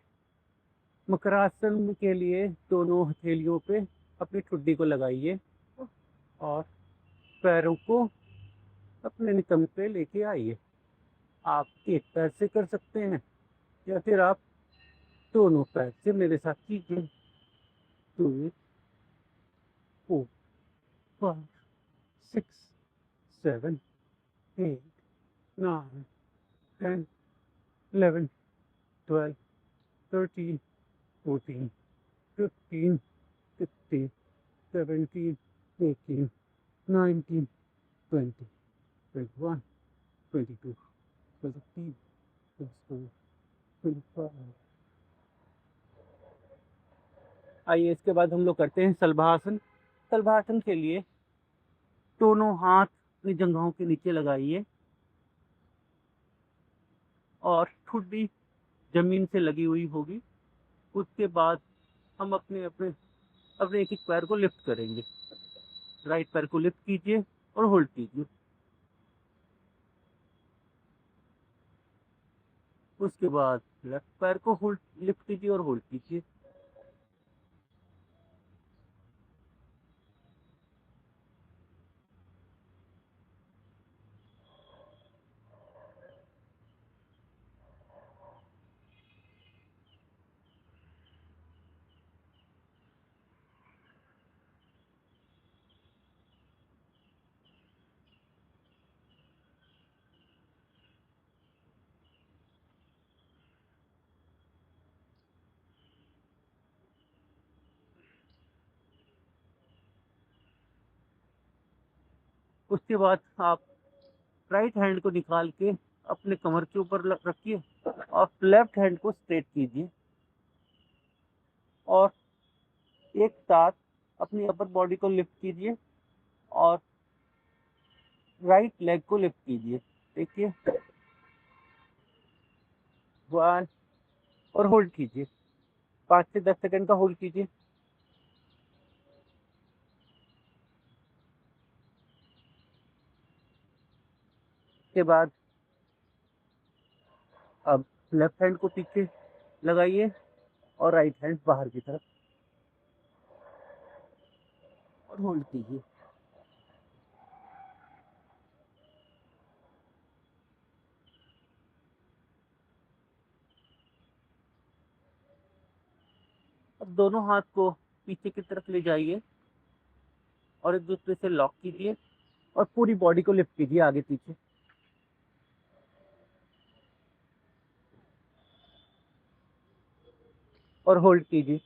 मकरासन के लिए दोनों हथेलियों पे अपनी ठुड्डी को लगाइए और पैरों को अपने नितंब पे लेके आइए। आप एक पैर से कर सकते हैं या फिर आप दोनों पैर से मेरे साथ कीजिए। 2, 4, 5, 6, 7, 8, 9, 10, 11, 12, 13, 14, 15, 16, 17, 18, 19, 20, 21, 22, 23, 24, 25। आइए इसके बाद हम लोग करते हैं सलभासन। सलभासन के लिए दोनों हाथ अपनी जंघों के नीचे लगाइए और ठुड्डी जमीन से लगी हुई होगी। उसके बाद हम अपने अपने अपने एक एक पैर को लिफ्ट करेंगे। राइट पैर को लिफ्ट कीजिए और होल्ड कीजिए। उसके बाद लेफ्ट पैर को होल्ड लिफ्ट कीजिए और होल्ड कीजिए। उसके बाद आप राइट हैंड को निकाल के अपने कमर के ऊपर रखिए और लेफ्ट हैंड को स्ट्रेट कीजिए और एक साथ अपनी अपर बॉडी को लिफ्ट कीजिए और राइट लेग को लिफ्ट कीजिए। देखिए, 1 और होल्ड कीजिए। 5 से 10 सेकंड का होल्ड कीजिए। के बाद अब लेफ्ट हैंड को पीछे लगाइए और राइट हैंड बाहर की तरफ और होल्ड कीजिए। अब दोनों हाथ को पीछे की तरफ ले जाइए और एक दूसरे से लॉक कीजिए और पूरी बॉडी को लिफ्ट कीजिए आगे पीछे। और होल्ड कीजिए।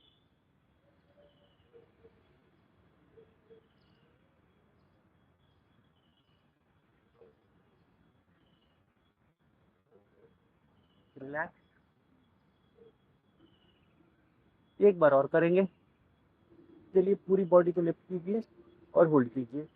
रिलैक्स। एक बार और करेंगे। के लिए पूरी बॉडी को लिफ्ट कीजिए और होल्ड कीजिए।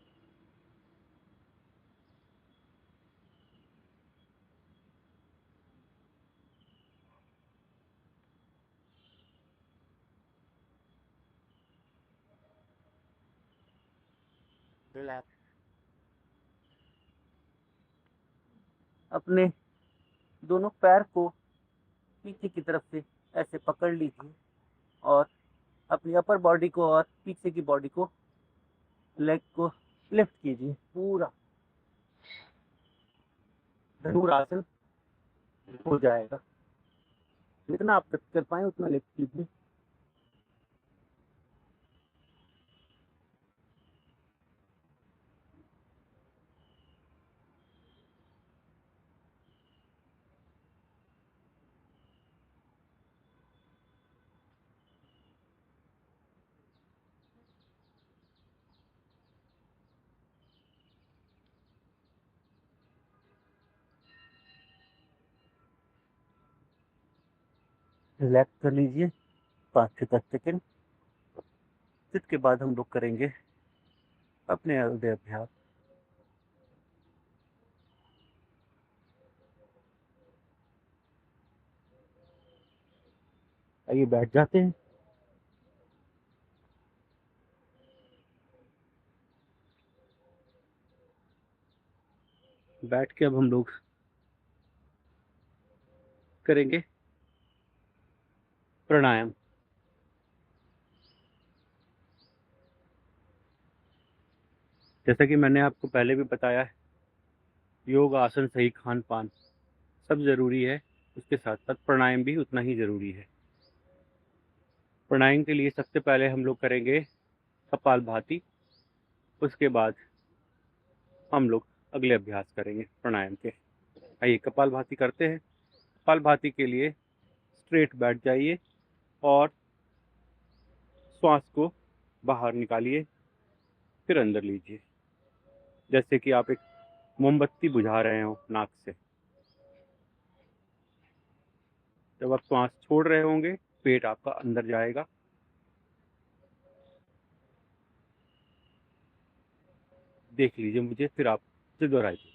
रिलैक्स। अपने दोनों पैर को पीछे की तरफ से ऐसे पकड़ लीजिए और अपनी अपर बॉडी को और पीछे की बॉडी को, लेग को लिफ्ट कीजिए पूरा। धनुरासन हो जाएगा। जितना आप तक कर पाए उतना लिफ्ट कीजिए। रिलैक्स कर लीजिए 5 से 10 सेकेंड। जिसके बाद हम लोग करेंगे अपने अगले अभ्यास। आइए बैठ जाते हैं। बैठ के अब हम लोग करेंगे प्राणायाम। जैसा कि मैंने आपको पहले भी बताया है, योग, आसन, सही खान पान सब जरूरी है। उसके साथ साथ प्राणायाम भी उतना ही जरूरी है। प्राणायाम के लिए सबसे पहले हम लोग करेंगे कपालभाति। उसके बाद हम लोग अगले अभ्यास करेंगे प्राणायाम के। आइए कपालभाति करते हैं। कपालभाति के लिए स्ट्रेट बैठ जाइए और श्वास को बाहर निकालिए, फिर अंदर लीजिए, जैसे कि आप एक मोमबत्ती बुझा रहे हो नाक से। जब आप श्वास छोड़ रहे होंगे, पेट आपका अंदर जाएगा। देख लीजिए मुझे, फिर आप से दोहराइए।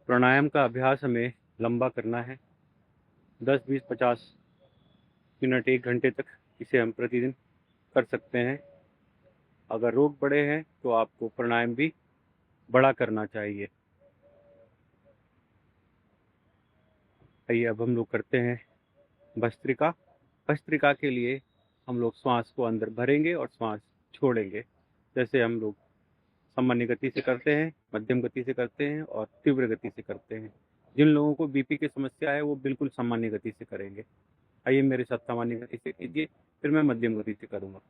प्राणायाम का अभ्यास हमें लंबा करना है। 10, 20, 50 मिनट, 1 घंटे तक इसे हम प्रतिदिन कर सकते हैं। अगर रोग बड़े हैं तो आपको प्राणायाम भी बड़ा करना चाहिए। आइए अब हम लोग करते हैं भस्त्रिका। भस्त्रिका के लिए हम लोग श्वास को अंदर भरेंगे और श्वास छोड़ेंगे, जैसे हम लोग सामान्य गति से करते हैं, मध्यम गति से करते हैं और तीव्र गति से करते हैं। जिन लोगों को बीपी की समस्या है वो बिल्कुल सामान्य गति से करेंगे। आइए मेरे साथ सामान्य गति से कीजिए, फिर मैं मध्यम गति से करूँगा।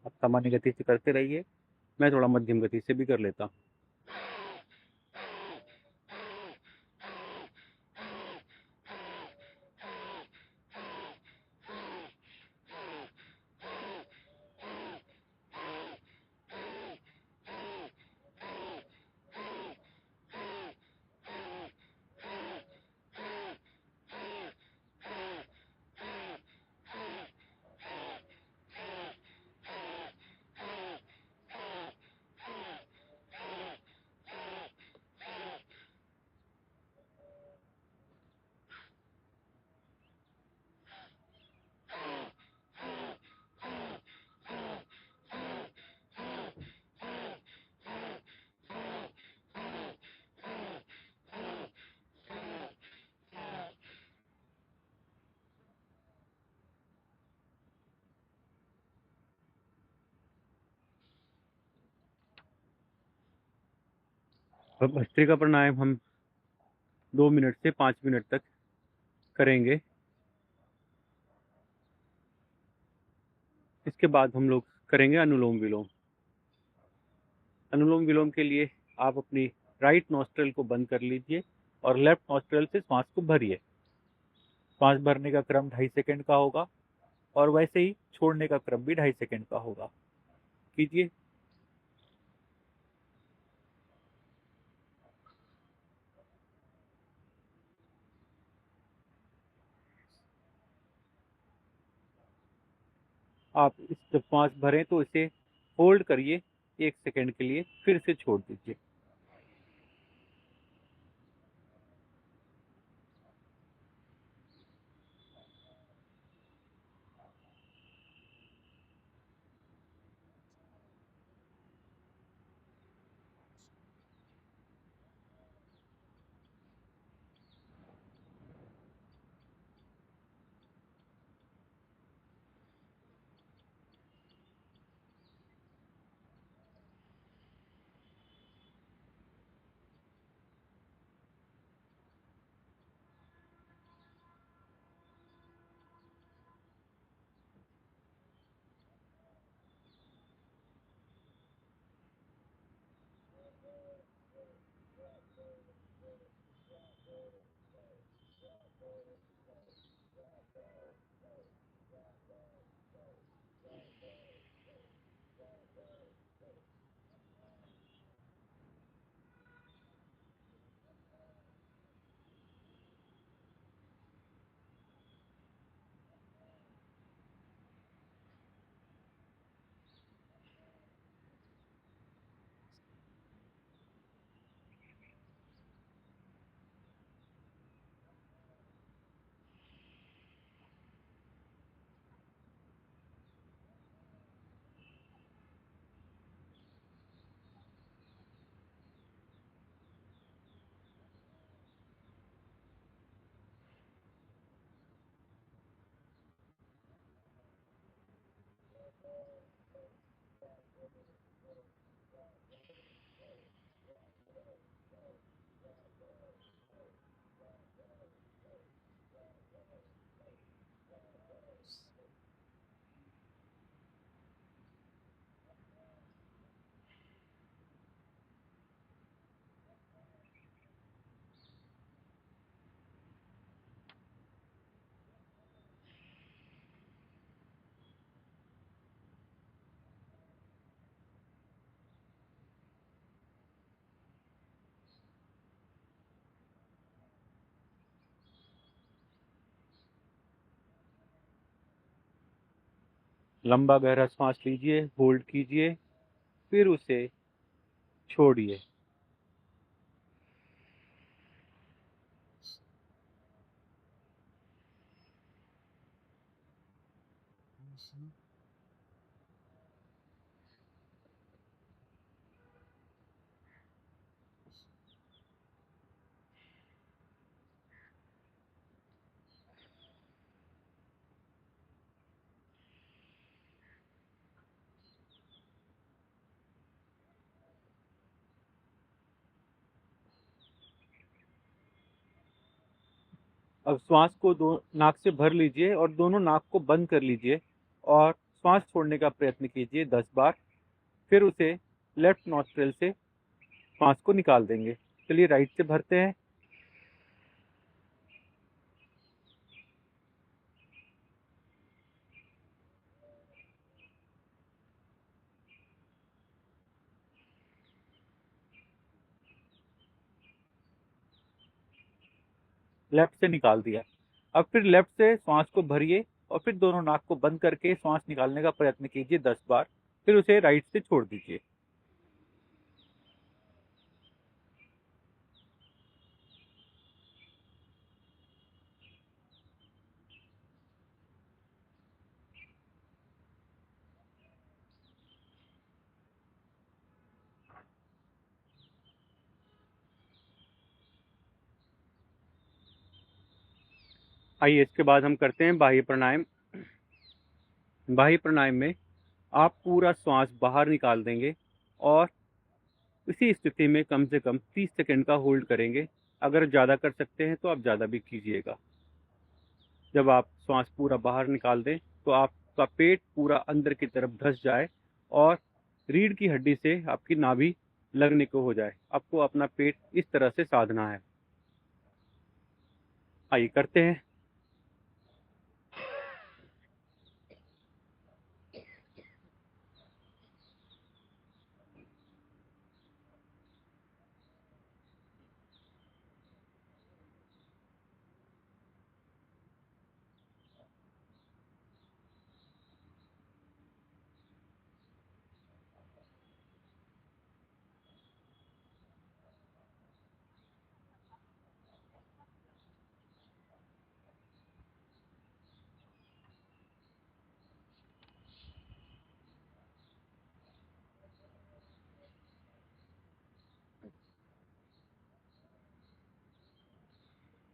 आप सामान्य गति से करते रहिए, मैं थोड़ा मध्यम गति से भी कर लेता हूँ। अब भस्त्रिका प्राणायाम हम 2 मिनट से 5 मिनट तक करेंगे। इसके बाद हम लोग करेंगे अनुलोम विलोम। अनुलोम विलोम के लिए आप अपनी राइट नॉस्ट्रल को बंद कर लीजिए और लेफ्ट नॉस्ट्रल से सांस को भरिए। सांस भरने का क्रम 2.5 सेकंड का होगा और वैसे ही छोड़ने का क्रम भी 2.5 सेकंड का होगा। कीजिए। आप इस जब सांस भरें तो इसे होल्ड करिए 1 सेकंड के लिए, फिर से छोड़ दीजिए। लंबा गहरा सांस लीजिए, होल्ड कीजिए, फिर उसे छोड़िए। See? अब श्वास को दो नाक से भर लीजिए और दोनों नाक को बंद कर लीजिए और श्वास छोड़ने का प्रयत्न कीजिए 10 बार। फिर उसे लेफ्ट नॉस्ट्रिल से श्वास को निकाल देंगे। चलिए राइट से भरते हैं। लेफ्ट से निकाल दिया। अब फिर लेफ्ट से श्वास को भरिए और फिर दोनों नाक को बंद करके श्वास निकालने का प्रयत्न कीजिए 10 बार। फिर उसे राइट से छोड़ दीजिए। आइए इसके बाद हम करते हैं बाह्य प्राणायाम। बाह्य प्राणायाम में आप पूरा श्वास बाहर निकाल देंगे और इसी स्थिति में कम से कम 30 सेकंड का होल्ड करेंगे। अगर ज़्यादा कर सकते हैं तो आप ज़्यादा भी कीजिएगा। जब आप श्वास पूरा बाहर निकाल दें तो आपका पेट पूरा अंदर की तरफ धंस जाए और रीढ़ की हड्डी से आपकी नाभि लगने को हो जाए। आपको अपना पेट इस तरह से साधना है। आइए करते हैं।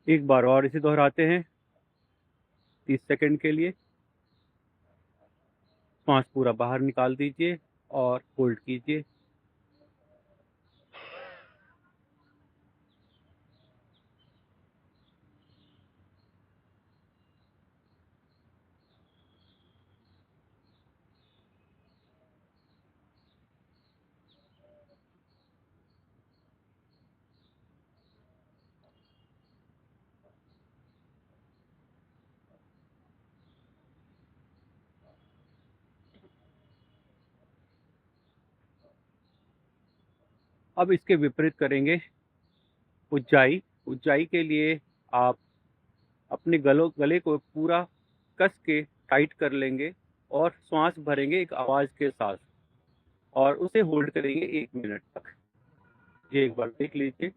एक बार और इसे दोहराते हैं 30 सेकंड के लिए। श्वास पूरा बाहर निकाल दीजिए और होल्ड कीजिए। अब इसके विपरीत करेंगे उज्जाई। उज्जाई के लिए आप अपने गले को पूरा कस के टाइट कर लेंगे और श्वास भरेंगे एक आवाज के साथ और उसे होल्ड करेंगे 1 मिनट तक। ये एक बार देख लीजिए।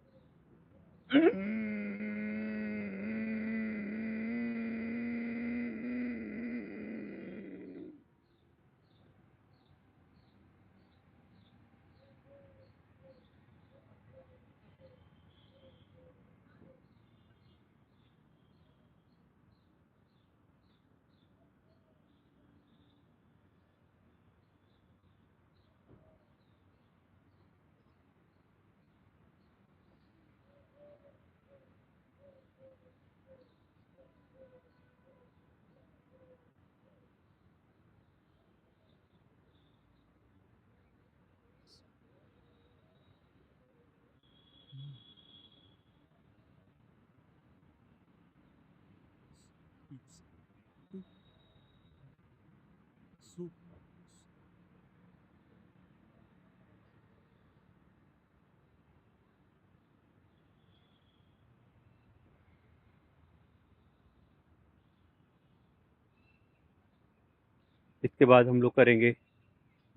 So, इसके बाद हम लोग करेंगे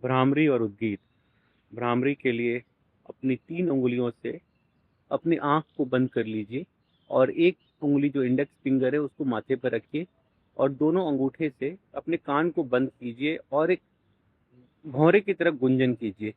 भ्रामरी और उद्गीत। भ्रामरी के लिए अपनी 3 उंगलियों से अपनी आँख को बंद कर लीजिए और एक उंगली जो इंडेक्स फिंगर है उसको माथे पर रखिए और दोनों अंगूठे से अपने कान को बंद कीजिए और एक भौरे की तरह गुंजन कीजिए।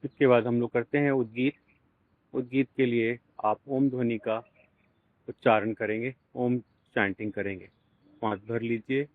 इसके बाद हम लोग करते हैं उद्गीत। उद्गीत के लिए आप ओम ध्वनि का उच्चारण करेंगे, ओम चैंटिंग करेंगे। सांस भर लीजिए।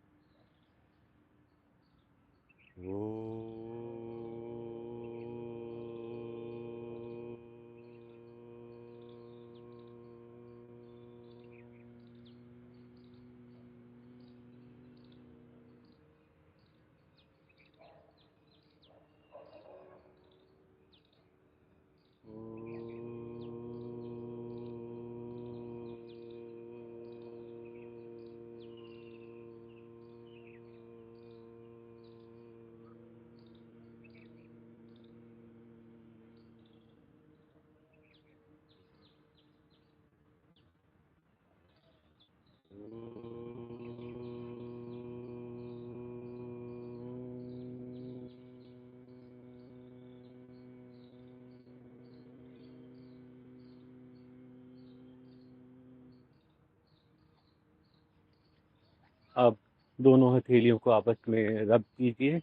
अब दोनों हथेलियों को आपस में रब कीजिए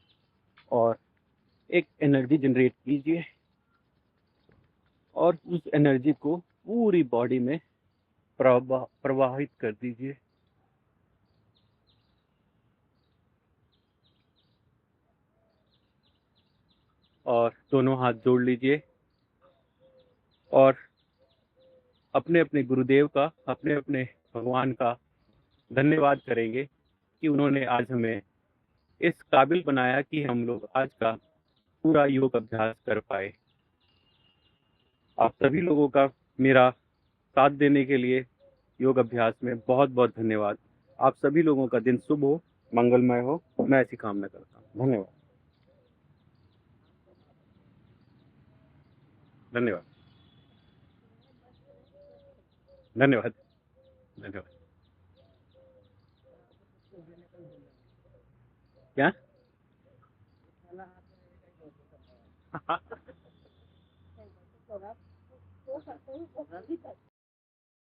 और एक एनर्जी जनरेट कीजिए और उस एनर्जी को पूरी बॉडी में प्रवाहित कर दीजिए। और दोनों हाथ जोड़ लीजिए और अपने अपने गुरुदेव का, अपने अपने भगवान का धन्यवाद करेंगे कि उन्होंने आज हमें इस काबिल बनाया कि हम लोग आज का पूरा योग अभ्यास कर पाए। आप सभी लोगों का मेरा साथ देने के लिए योग अभ्यास में बहुत बहुत धन्यवाद। आप सभी लोगों का दिन शुभ हो, मंगलमय हो, मैं ऐसी कामना करता हूँ। धन्यवाद। धन्यवाद। धन्यवाद। धन्यवाद। क्या?